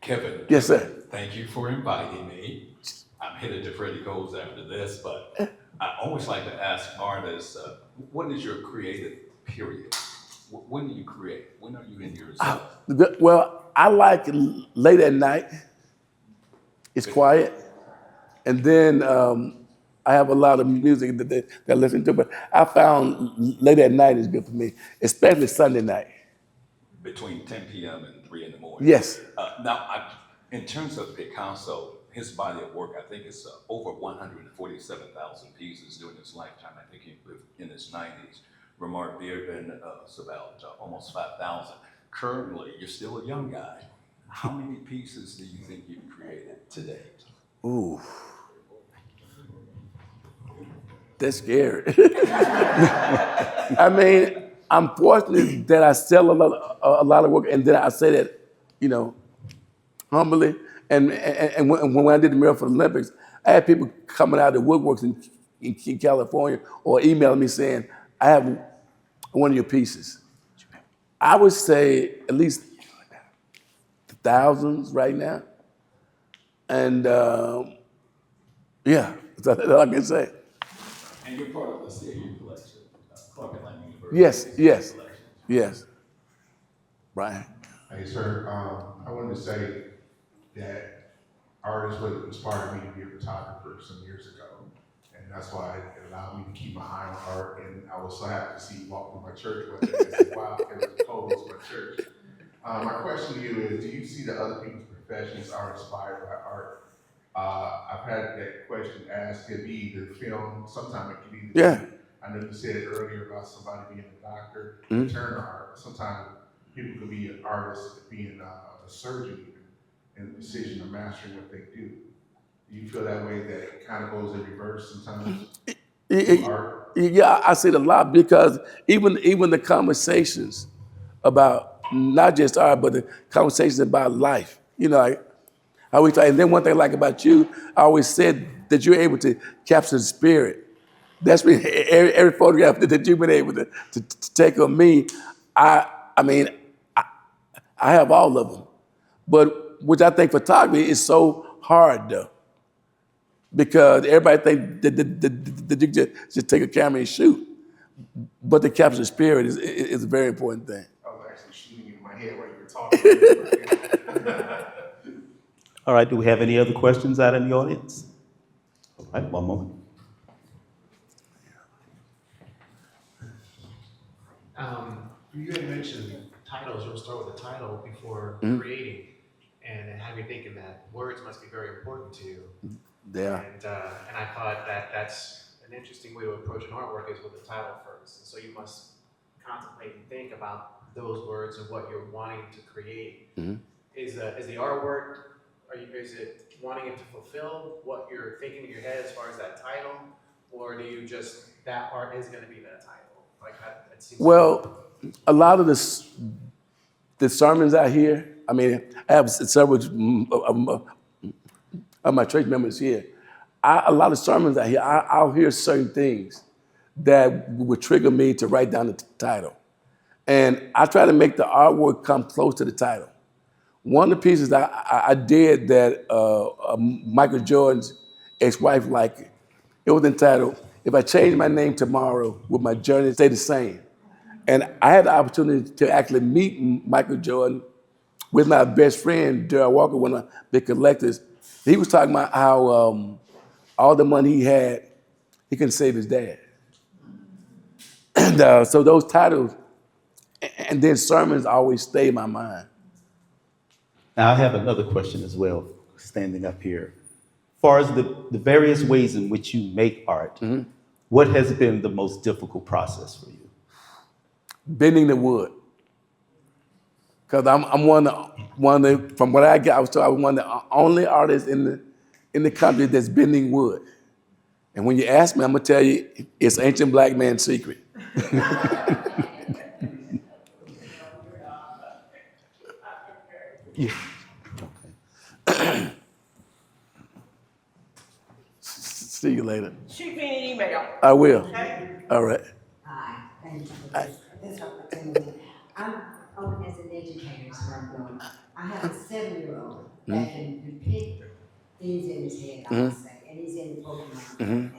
Kevin. Yes, sir. Thank you for inviting me. I'm headed to Freddie Coles after this, but I always like to ask artists, what is your creative period? When do you create? When are you in your zone? Well, I like late at night. It's quiet. And then I have a lot of music that I listen to, but I found late at night is good for me, especially Sunday night. Between 10 p.m. and 3 in the morning? Yes. Now, in terms of Picasso, his body of work, I think it's over 147,000 pieces during his lifetime. I think he lived in his 90s. Remark Bearden is about almost 5,000. Currently, you're still a young guy. How many pieces do you think you've created today? Ooh. That's scary. I mean, I'm fortunate that I sell a lot of work, and then I say that, humbly. And when I did the mural for the Olympics, I had people coming out of the woodworks in California or emailing me saying, I have one of your pieces. I would say at least thousands right now. And yeah, that's all I can say. And you're part of the CAU collection, Clark Atlanta University. Yes. Yes. Brian. Hey, sir, I wanted to say that artist what inspired me to be a photographer some years ago. And that's why it allowed me to keep my eye on art. And I was so happy to see you walk through my church one day and say, wow, there was a pose in my church. My question to you is, do you see that other people's professions are inspired by art? I've had that question asked, could be either film, sometimes it could either be, I know you said it earlier about somebody being a doctor, turn to art. Sometimes people could be an artist, being a surgeon even, in the decision of mastering what they do. Do you feel that way, that it kind of goes in reverse sometimes? Yeah, I see it a lot because even the conversations about not just art, but the conversations about life. You know, I always and then one thing I like about you, I always said that you're able to capture the spirit. That's been every photograph that you've been able to take of me. I mean, I have all of them, but which I think photography is so hard though, because everybody think that you just take a camera and shoot, but to capture the spirit is a very important thing. I was actually shooting in my head while you were talking. All right, do we have any other questions out in the audience? All right, one moment. You had mentioned titles. You'll start with a title before creating, and have you thinking that words must be very important to you. Yeah. And I thought that that's an interesting way to approach an artwork is with the title first. And so you must contemplate and think about those words and what you're wanting to create. Is the artwork, is it wanting it to fulfill what you're thinking in your head as far as that title, or do you just, that art is going to be that title? Like that seems. Well, a lot of the sermons I hear, I mean, I have several of my church members here. A lot of sermons I hear, I'll hear certain things that would trigger me to write down the title. And I try to make the artwork come close to the title. One of the pieces that I did that Michael Jordan's ex-wife liked, it was entitled, If I Change My Name Tomorrow, Would My Journey Stay the Same? And I had the opportunity to actually meet Michael Jordan with my best friend, Darryl Walker, one of the big collectors. He was talking about how all the money he had, he couldn't save his dad. And so those titles, and then sermons always stay in my mind. Now I have another question as well, standing up here. As far as the various ways in which you make art, what has been the most difficult process for you? Bending the wood. Because I'm one of the, from what I get, I was told I was one of the only artists in the country that's bending wood. And when you ask me, I'm gonna tell you, it's ancient black man's secret. Yeah. Okay. See you later. Shoot me an email. I will. Okay? All right. Hi, thank you for this opportunity. I'm as an educator, so I'm going. I have a 7-year-old that can depict things in his head, I would say, and he's in the Pokemon right now.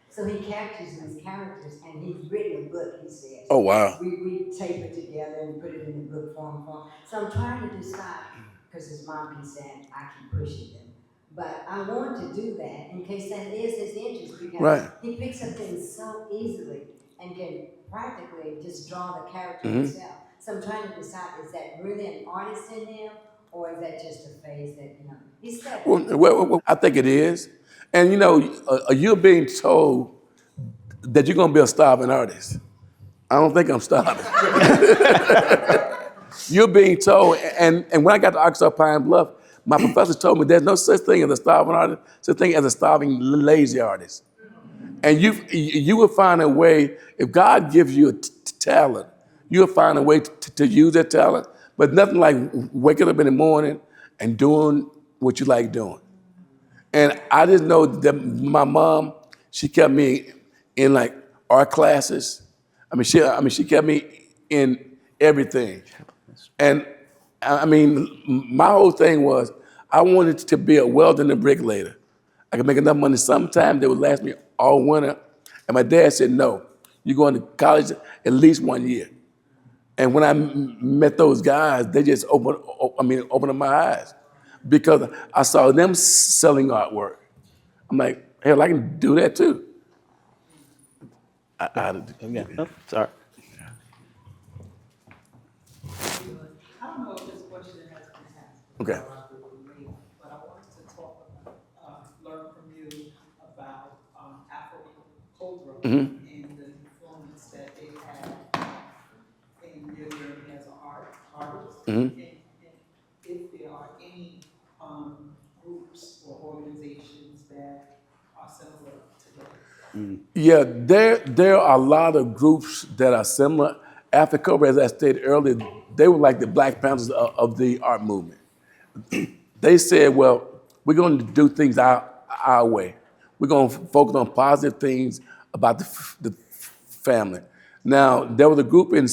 So he captures these characters, and he's written a book, he says. Oh, wow. We tape it together and put it in the book form. So I'm trying to decide, because his mom keeps saying, I keep pushing them. But I want to do that in case that is his interest, because he picks up things so easily and can practically just draw the character himself. So I'm trying to decide, is that really an artist in him, or is that just a phase that, he's studying? Well, I think it is. And you're being told that you're gonna be a starving artist. I don't think I'm starving. You're being told, and when I got to Arkansas Pine Bluff, my professor told me there's no such thing as a starving artist, such thing as a starving lazy artist. And you will find a way, if God gives you a talent, you'll find a way to use that talent, but nothing like waking up in the morning and doing what you like doing. And I just know that my mom, she kept me in like art classes. She kept me in everything. And I mean, my whole thing was I wanted to be a welder and a bricklayer. I could make enough money sometime that would last me all winter. And my dad said, no, you're going to college at least 1 year. And when I met those guys, they just opened up my eyes because I saw them selling artwork. I'm like, hell, I can do that too. Yeah. Oh, sorry. I don't know if this question has been asked. Okay. But I wanted to talk about, learn from you about Afro-Cobra and the influence that they had in your journey as an artist. And if there are any groups or organizations that are similar today. Yeah, there are a lot of groups that are similar. Africa, as I stated earlier, they were like the Black Panthers of the art movement. They said, well, we're going to do things our way. We're going to focus on positive things about the family. Now, there was a group in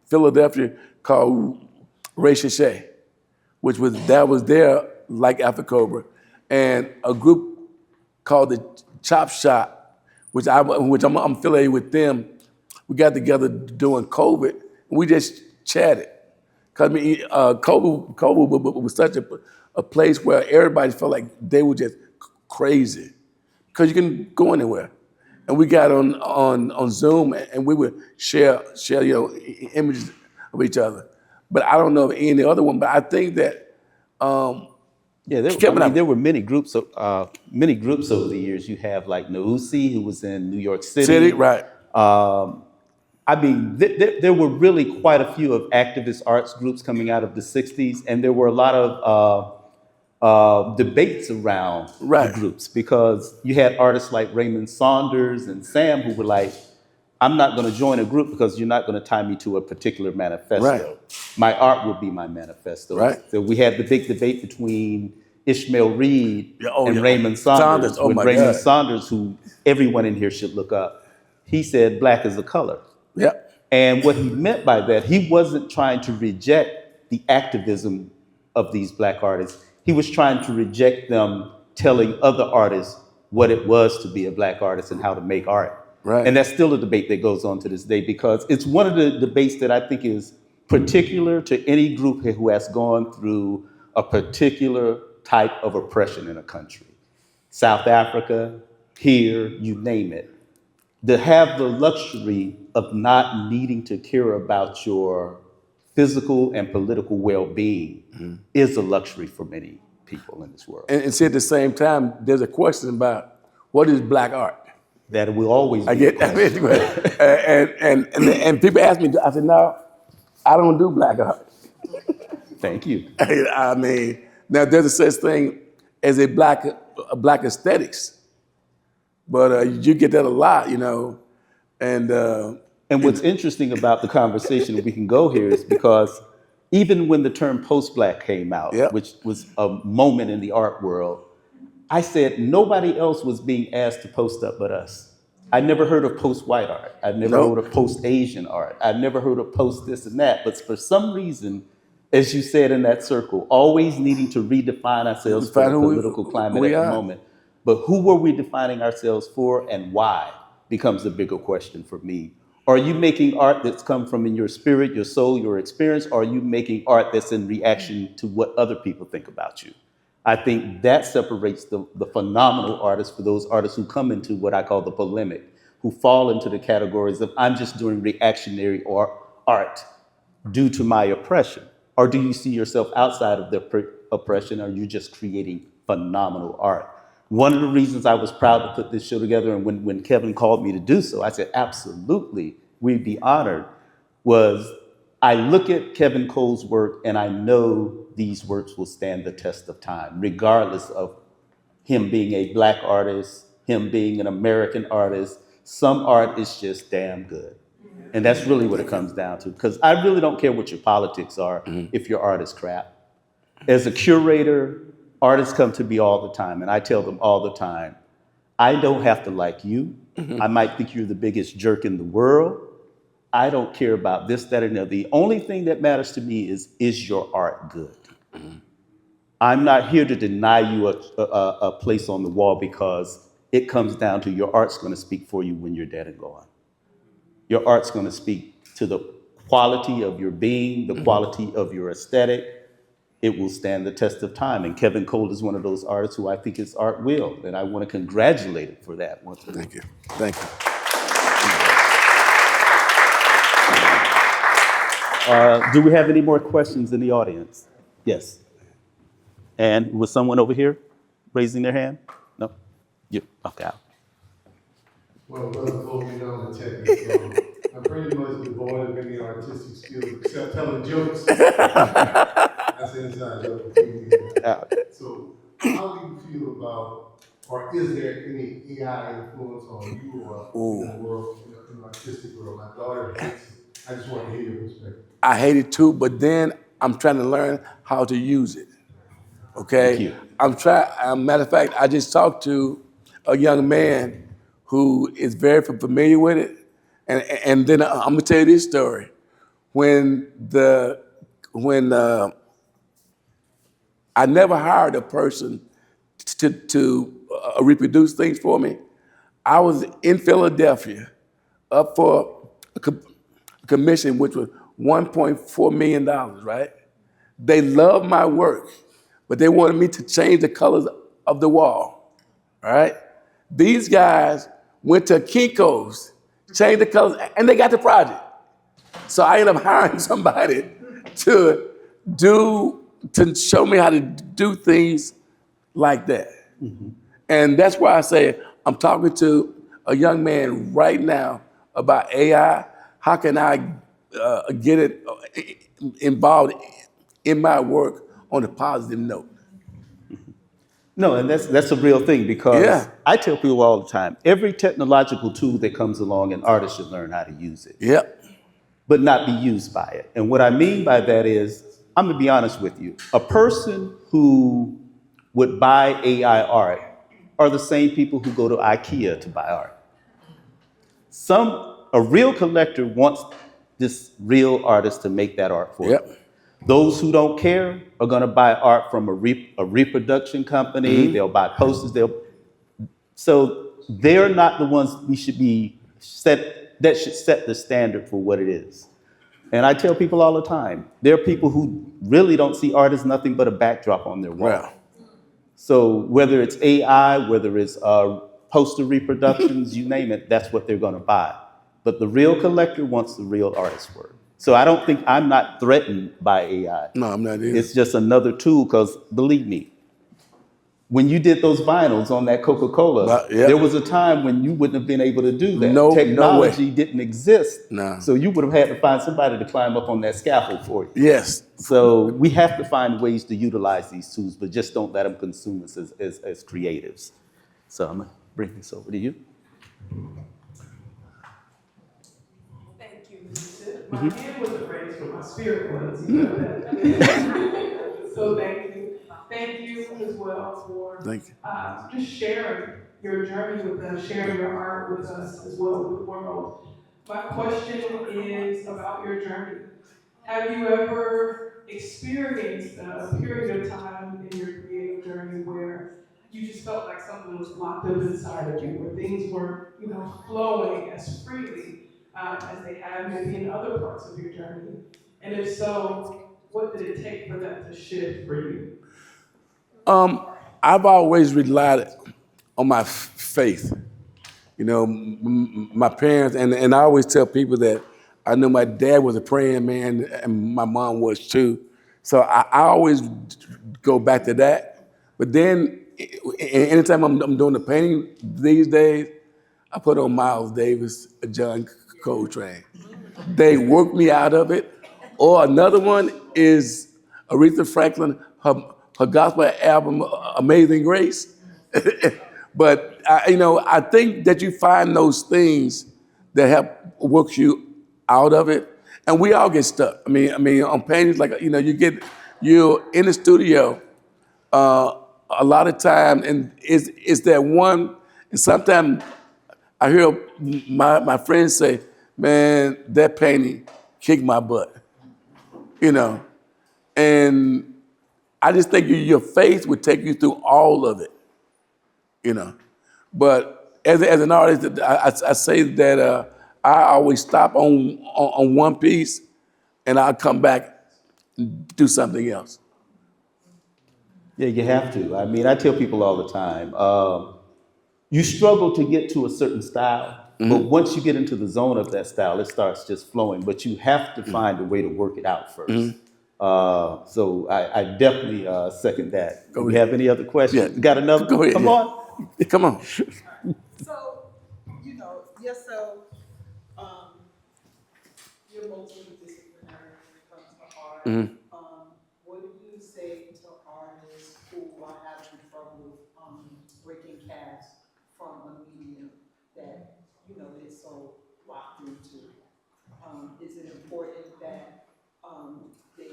Philadelphia called Ray Shashay, that was there like Africa, and a group called the Chop Shop, which I'm affiliated with them. We got together during COVID, and we just chatted. Cause I mean, COVID was such a place where everybody felt like they were just crazy, cause you couldn't go anywhere. And we got on Zoom, and we would share images of each other. But I don't know of any other one. But I think that there were many groups over the years. You have like Nausi, who was in New York City. Right. There were really quite a few of activist arts groups coming out of the 60s, and there were a lot of debates around the groups because you had artists like Raymond Saunders and Sam who were like, I'm not going to join a group because you're not going to tie me to a particular manifesto. Right. My art will be my manifesto. Right. So we had the big debate between Ishmael Reed and Raymond Saunders. Raymond Saunders, who everyone in here should look up, he said black is a color. Yeah. And what he meant by that, he wasn't trying to reject the activism of these black artists. He was trying to reject them telling other artists what it was to be a black artist and how to make art. Right. And that's still a debate that goes on to this day because it's one of the debates that I think is particular to any group who has gone through a particular type of oppression in a country. South Africa, here, you name it. To have the luxury of not needing to care about your physical and political well-being is a luxury for many people in this world. And see, at the same time, there's a question about what is black art? That will always be. And people ask me, I said, no, I don't do black art. Thank you. I mean, now there's a such thing as a black aesthetics, but you get that a lot, And what's interesting about the conversation, if we can go here, is because even when the term post-black came out, which was a moment in the art world, I said nobody else was being asked to post up but us. I never heard of post-white art. I've never heard of post-Asian art. I've never heard of post this and that. But for some reason, as you said in that circle, always needing to redefine ourselves for the political climate at the moment. But who were we defining ourselves for and why becomes the bigger question for me. Are you making art that's come from in your spirit, your soul, your experience? Or are you making art that's in reaction to what other people think about you? I think that separates the phenomenal artists for those artists who come into what I call the polemic, who fall into the categories of I'm just doing reactionary art due to my oppression. Or do you see yourself outside of the oppression? Or are you just creating phenomenal art? One of the reasons I was proud to put this show together, and when Kevin called me to do so, I said, absolutely, we'd be honored, was I look at Kevin Cole's work and I know these works will stand the test of time, regardless of him being a black artist, him being an American artist. Some art is just damn good. And that's really what it comes down to, because I really don't care what your politics are if your art is crap. As a curator, artists come to me all the time, and I tell them all the time, I don't have to like you. I might think you're the biggest jerk in the world. I don't care about this, that, or the other. The only thing that matters to me is your art good? I'm not here to deny you a place on the wall because it comes down to your art's going to speak for you when you're dead and gone. Your art's going to speak to the quality of your being, the quality of your aesthetic. It will stand the test of time. And Kevin Cole is one of those artists who I think his art will. And I want to congratulate him for that once again. Thank you. Thank you. Do we have any more questions in the audience? Yes. And was someone over here raising their hand? No? You, okay. Well, Brother Cole, you know, I'm a technical. I'm pretty much devoid of any artistic skills except telling jokes. That's an inside joke between me and God. So, how do you feel about, or is there any AI influence on you or in the world, in the artistic world? My daughter hates it. I just want to hear your perspective. I hate it too, but then I'm trying to learn how to use it. Okay? Thank you. Matter of fact, I just talked to a young man who is very familiar with it. And then I'm gonna tell you this story. When I never hired a person to reproduce things for me, I was in Philadelphia up for a commission, which was $1.4 million, right? They loved my work, but they wanted me to change the colors of the wall, all right? These guys went to Kinko's, changed the colors, and they got the project. So I ended up hiring somebody to show me how to do things like that. Mm-hmm. And that's why I say I'm talking to a young man right now about AI. How can I get it involved in my work on a positive note? No, and that's a real thing because I tell people all the time, every technological tool that comes along, an artist should learn how to use it. Yep. But not be used by it. And what I mean by that is, I'm gonna be honest with you, a person who would buy AI art are the same people who go to IKEA to buy art. A real collector wants this real artist to make that art for them. Those who don't care are going to buy art from a reproduction company. Mm-hmm. They'll buy posters. So they're not the ones we should be that should set the standard for what it is. And I tell people all the time, there are people who really don't see art as nothing but a backdrop on their wall. Wow. So whether it's AI, whether it's poster reproductions, you name it, that's what they're going to buy. But the real collector wants the real artist's work. So I'm not threatened by AI. No, I'm not either. It's just another tool because believe me, when you did those vinyls on that Coca-Cola, there was a time when you wouldn't have been able to do that. Technology didn't exist. No. So you would have had to find somebody to climb up on that scaffold for you. Yes. So we have to find ways to utilize these tools, but just don't let them consume us as creatives. So I'm going to bring this over to you. Thank you, Mr. My hand wasn't raised, but my spirit was. You know that? So thank you. Thank you as well for just sharing your journey with us, sharing your art with us as well with the world. My question is about your journey. Have you ever experienced a period of time in your creative journey where you just felt like something was locked up inside of you, where things weren't, flowing as freely as they have maybe in other parts of your journey? And if so, what did it take for that to shift for you? I've always relied on my faith. My parents, and I always tell people that I know my dad was a praying man and my mom was too. So I always go back to that. But then anytime I'm doing the painting these days, I put on Miles Davis, John Coltrane. They work me out of it. Or another one is Aretha Franklin, her gospel album, Amazing Grace. But I think that you find those things that help work you out of it. And we all get stuck. I mean, on paintings, like, you get you're in the studio a lot of time, and it's that one. And sometimes I hear my friends say, "Man, that painting kicked my butt," you know. And I just think your faith would take you through all of it, you know. But as an artist, I say that I always stop on one piece, and I'll come back and do something else. Yeah, you have to. I mean, I tell people all the time, you struggle to get to a certain style, but once you get into the zone of that style, it starts just flowing. But you have to find a way to work it out first. So I definitely second that. Do we have any other questions? Yeah. Got another? Go ahead. Come Yeah. on. Come on. So, so, um, you're multidisciplinary when it comes to art. What do you say to artists who are having trouble, breaking cast from a medium that, they're so locked into? Is it important that, they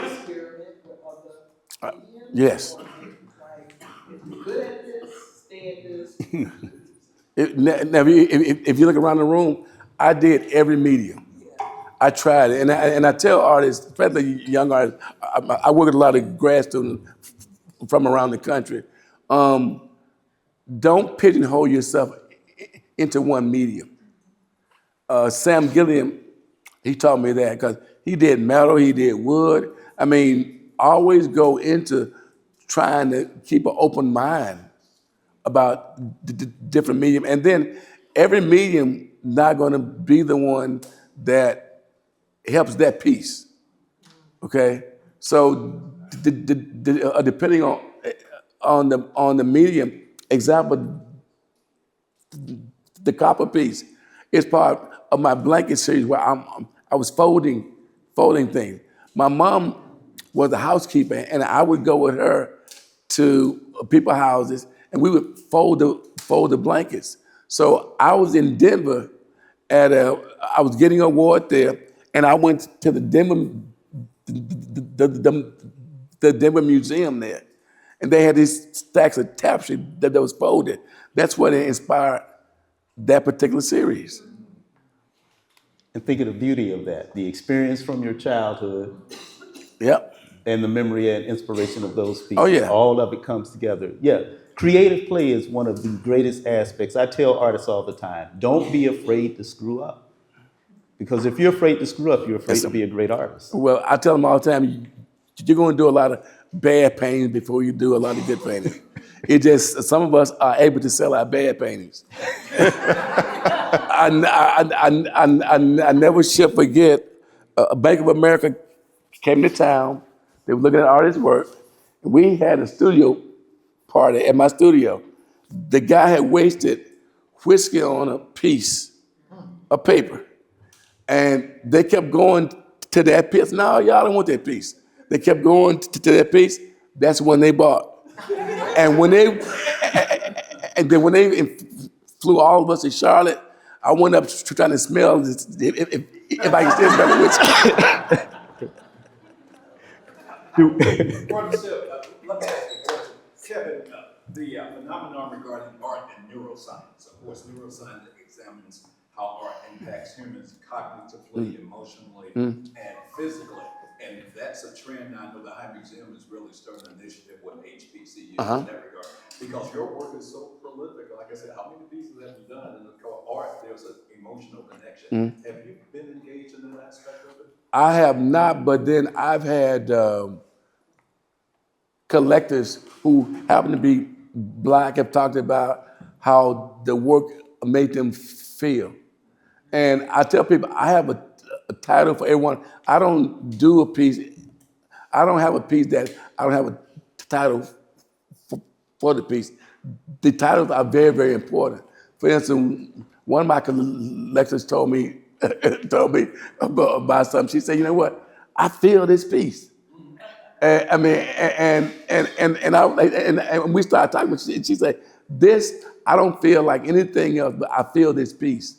experiment with other mediums? Yes. Or is it like, if you're good at this, stay at this? Now, if you look around the room, I did every medium. I tried it, and I tell artists, especially young artists, I work with a lot of grad students from around the country. Don't pigeonhole yourself into one medium. Sam Gilliam, he taught me that because he did metal, he did wood. I mean, always go into trying to keep an open mind about the different medium, and then every medium not going to be the one that helps that piece. Okay, so depending on the medium, example, the copper piece is part of my blanket series where I was folding things. My mom was a housekeeper, and I would go with her to people's houses, and we would fold the blankets. So I was in Denver I was getting an award there, and I went to the Denver Museum there, and they had these stacks of tapestry that was folded. That's what inspired that particular series. And think of the beauty of that, the experience from your childhood. Yep. And the memory and inspiration of those pieces. Oh, yeah. All of it comes together. Yeah. Creative play is one of the greatest aspects. I tell artists all the time, don't be afraid to screw up. Because if you're afraid to screw up, you're afraid to be a great artist. Well, I tell them all the time, you're going to do a lot of bad paintings before you do a lot of good paintings. It just, some of us are able to sell our bad paintings. I never shall forget, Bank of America came to town. They were looking at artists' work. We had a studio party at my studio. The guy had wasted whiskey on a piece of paper. And they kept going to that piece. No, y'all don't want that piece. They kept going to that piece. That's when they bought. And then when they flew all of us to Charlotte, I went up trying to smell if I can still smell the whiskey. Let me ask you a question. Kevin, the phenomenon regarding art and neuroscience. Of course, neuroscience examines how art impacts humans cognitively, emotionally, and physically. And that's a trend. I know the High Museum is really starting an initiative with HBCUs in that regard. Because your work is so prolific. Like I said, how many pieces have you done? And called art, there's an emotional connection. Have you been engaged in that aspect of it? I have not, but then I've had collectors who happen to be Black have talked about how the work made them feel. And I tell people, I have a title for everyone. I don't do a piece, I don't have a piece that I don't have a title for the piece. The titles are very, very important. For instance, one of my collectors told me about something. She said, you know what? I feel this piece. And we started talking. She said, "This I don't feel like anything else, but I feel this piece."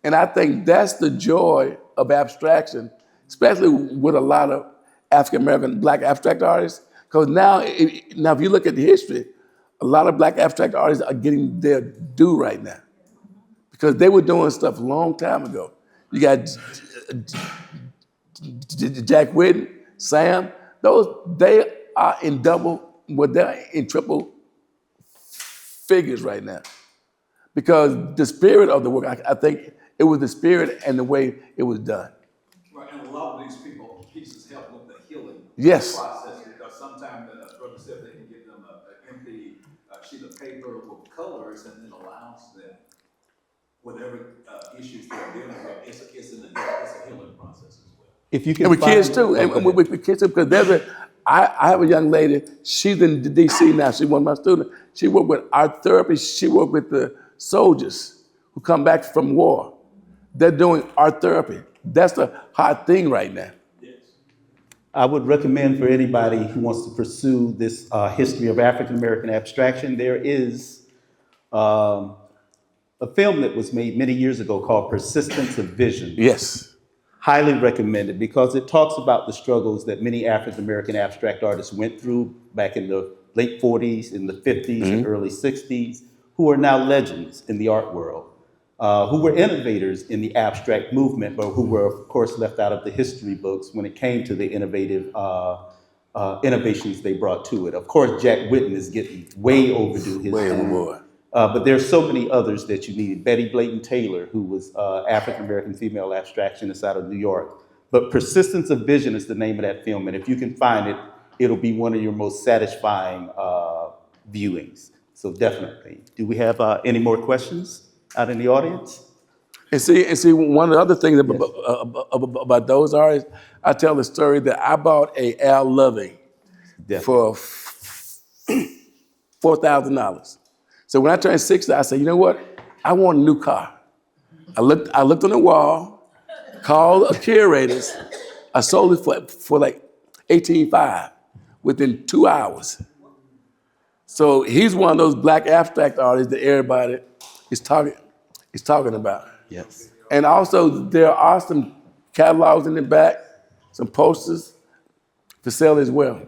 And I think that's the joy of abstraction, especially with a lot of African American black abstract artists? Because now, now if you look at the history, a lot of black abstract artists are getting their due right now because they were doing stuff a long time ago. You got Jack Whitten, Sam, they are in they're in triple figures right now. Because the spirit of the work, I think it was the spirit and the way it was done. Right, and a lot of these pieces help with the healing Yes. process, because sometimes, Brother said, they can give them an empty sheet of paper with colors, and it allows them, whatever issues they're dealing with, it's a healing process as well. If you can And with find kids it- too, oh, go and ahead. with kids too, because I have a young lady, she's in DC now, she's one of my students. She worked with art therapy, she worked with the soldiers who come back from war. They're doing art therapy. That's the hot thing right now. I would recommend for anybody who wants to pursue this history of African American abstraction, there is a film that was made many years ago called Persistence of Vision. Yes. Highly recommended because it talks about the struggles that many African American abstract artists went through back in the late 40s, in the 50s, and early 60s, who are now legends in the art world, who were innovators in the abstract movement, but who were, of course, left out of the history books when it came to the innovative innovations they brought to it. Of course, Jack Whitten is getting way overdue his Way due. overboard. But there's so many others that you need. Betty Blayton Taylor, who was African-American female abstractionist out of New York. But Persistence of Vision is the name of that film. And if you can find it, it'll be one of your most satisfying viewings. So definitely. Do we have any more questions out in the audience? And see, one of the other things about those artists, I tell the story that I bought a Al Loving for $4,000. So when I turned 60, I said, you know what? I want a new car. I looked on the wall, called the curators. I sold it for like $18,500 within 2 hours. So he's one of those black abstract artists that everybody is talking about. Yes. And also there are some catalogs in the back, some posters for sale as well. My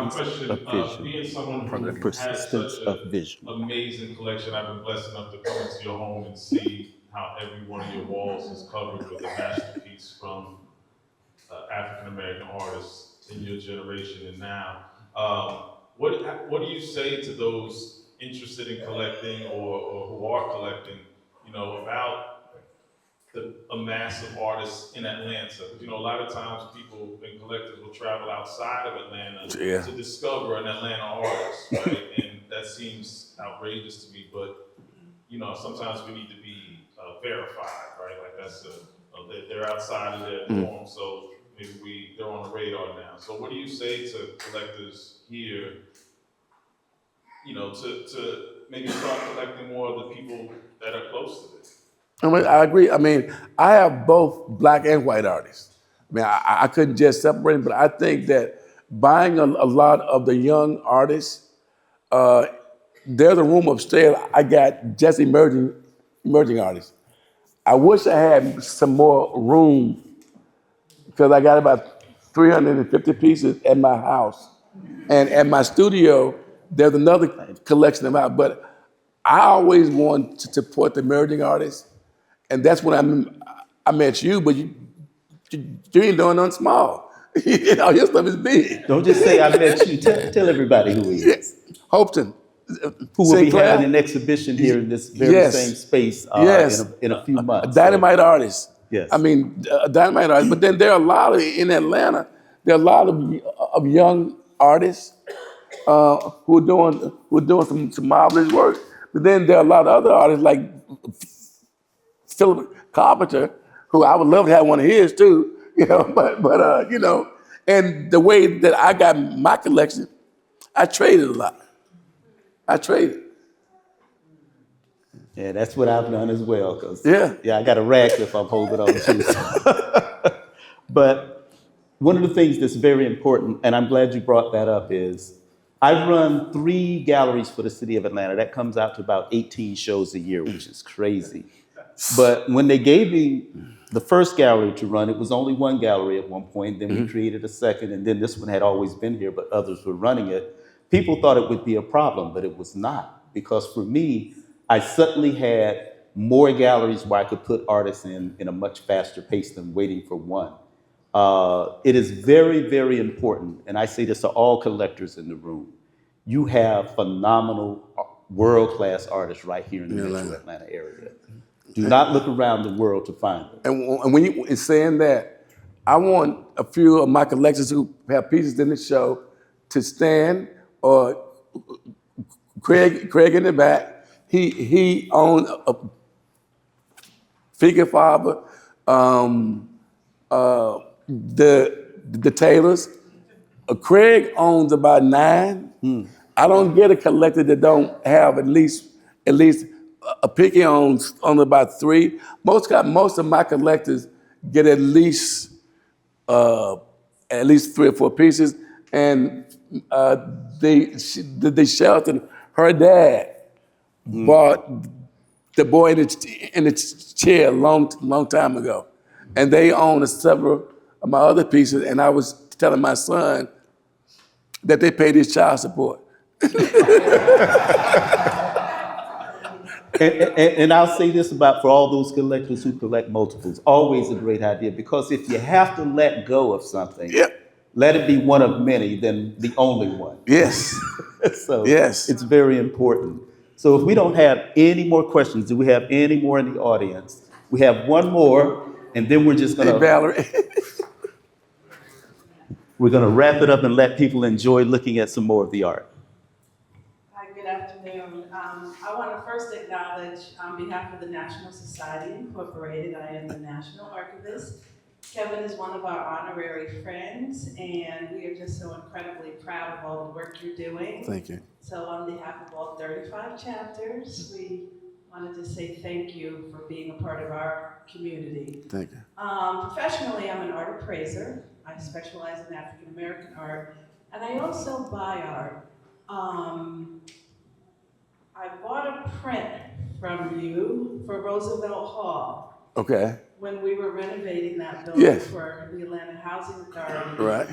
question, being someone who has Persistence such of an vision. amazing collection, I've been blessed enough to come into your home and see how every one of your walls is covered with a masterpiece from African American artists in your generation and now. What do you say to those interested in collecting or who are collecting, about a mass of artists in Atlanta? Because, a lot of times people and collectors will travel outside of Atlanta to discover an Atlanta artist, right? And that seems outrageous to me, but, sometimes we need to be verified, right? Like they're outside of their norm, so maybe they're on the radar now. So what do you say to collectors here, to maybe start collecting more of the people that are close to this? I agree. I have both black and white artists. I couldn't just separate them, but I think that buying a lot of the young artists, there's a room upstairs. I got just emerging artists. I wish I had some more room because I got about 350 pieces at my house. And at my studio, there's another collection of art, but I always want to support the emerging artists. And that's when I met you, but you ain't doing nothing small. Your stuff is big. Don't just say I met you. Tell everybody who he is. Hopeton. Who will be having an exhibition here in this very same space in a few months. Dynamite artist. Yes. Dynamite artist. But then there are a lot in Atlanta. There are a lot of young artists who are doing some marvelous work. But then there are a lot of other artists like Philip Carpenter, who I would love to have one of his too, but and the way that I got my collection, I traded a lot. I traded. Yeah, that's what I've done as well. I got a rack if I'm holding on to. But one of the things that's very important, and I'm glad you brought that up, is I run 3 galleries for the city of Atlanta. That comes out to about 18 shows a year, which is crazy. But when they gave me the first gallery to run. It was only one gallery at one point. Then we created a second, and then this one had always been here, but others were running it. People thought it would be a problem, but it was not. Because for me, I suddenly had more galleries where I could put artists in a much faster pace than waiting for one. It is very, very important, and I say this to all collectors in the room. You have phenomenal, world-class artists right here in the metro Atlanta area. Do not look around the world to find them. And when you in saying that, I want a few of my collectors who have pieces in the show to stand, or Craig in the back. He owned a figure father, the Taylors. Craig owns about 9. I don't get a collector that don't have at least a picky owns on about 3. Most of my collectors get at least 3 or 4 pieces, and they Shelton, her dad bought the boy in the chair a long time ago, and they own several of my other pieces. And I was telling my son that they paid his child support. And I'll say this about for all those collectors who collect multiples, always a great idea, because if you have to let go of something, let it be one of many than the only one. Yes. So yes. It's very important. So if we don't have any more questions, do we have any more in the audience? We have one more, and then we're just gonna— Hey, Valerie. we're gonna wrap it up and let people enjoy looking at some more of the art. Hi, good afternoon. I want to first acknowledge, on behalf of the National Society Incorporated, I am the National Archivist. Kevin is one of our honorary friends, and we are just so incredibly proud of all the work you're doing. Thank you. So on behalf of all 35 chapters, we wanted to say thank you for being a part of our community. Thank you. Professionally, I'm an art appraiser. I specialize in African American art, and I also buy art. I bought a print from you for Roosevelt Hall. Okay. When we were renovating that building Yes. for the Atlanta Housing Authority. Right.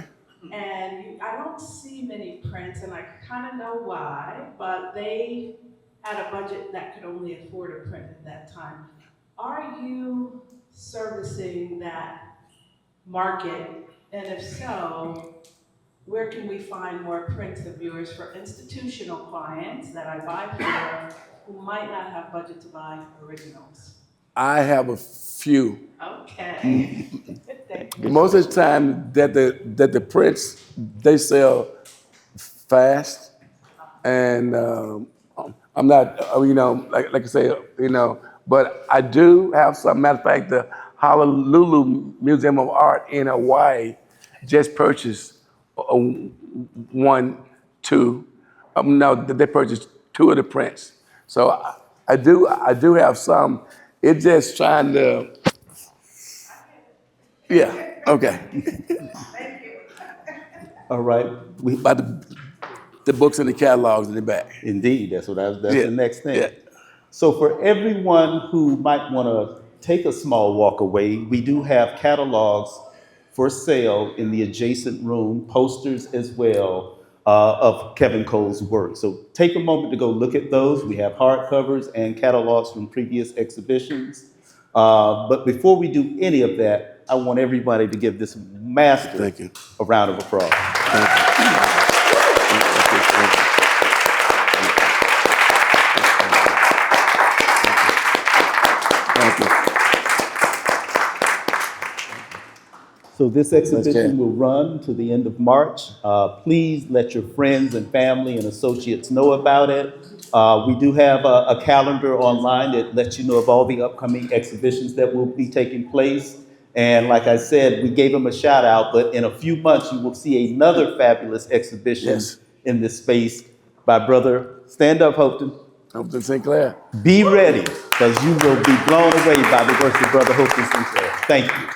And I don't see many prints, and I kind of know why, but they had a budget that could only afford a print at that time. Are you servicing that market? And if so, where can we find more prints of yours for institutional clients that I buy for who might not have budget to buy originals? I have a few. Okay. Thank you. Most of the time that the prints, they sell fast, and I'm not, like I say, but I do have some. Matter of fact, the Honolulu Museum of Art in Hawaii just purchased they purchased 2 of the prints. So I do have some. It's just trying to, yeah, okay. All right. About the books and the catalogs in the back. Indeed, that's the next thing. Yeah. So for everyone who might want to take a small walk away, we do have catalogs for sale in the adjacent room, posters as well of Kevin Cole's work. So take a moment to go look at those. We have hardcovers and catalogs from previous exhibitions. But before we do any of that, I want everybody to give this master a round of applause. Thank you. So this exhibition will run to the end of March. Please let your friends and family and associates know about it. We do have a calendar online that lets you know of all the upcoming exhibitions that will be taking place. And like I said, we gave them a shout out, but in a few months you will see another fabulous exhibition in this space by Brother, stand up, Hopeton Sinclair. Be ready, because you will be blown away by the works of Brother Hopeton Sinclair. Thank you.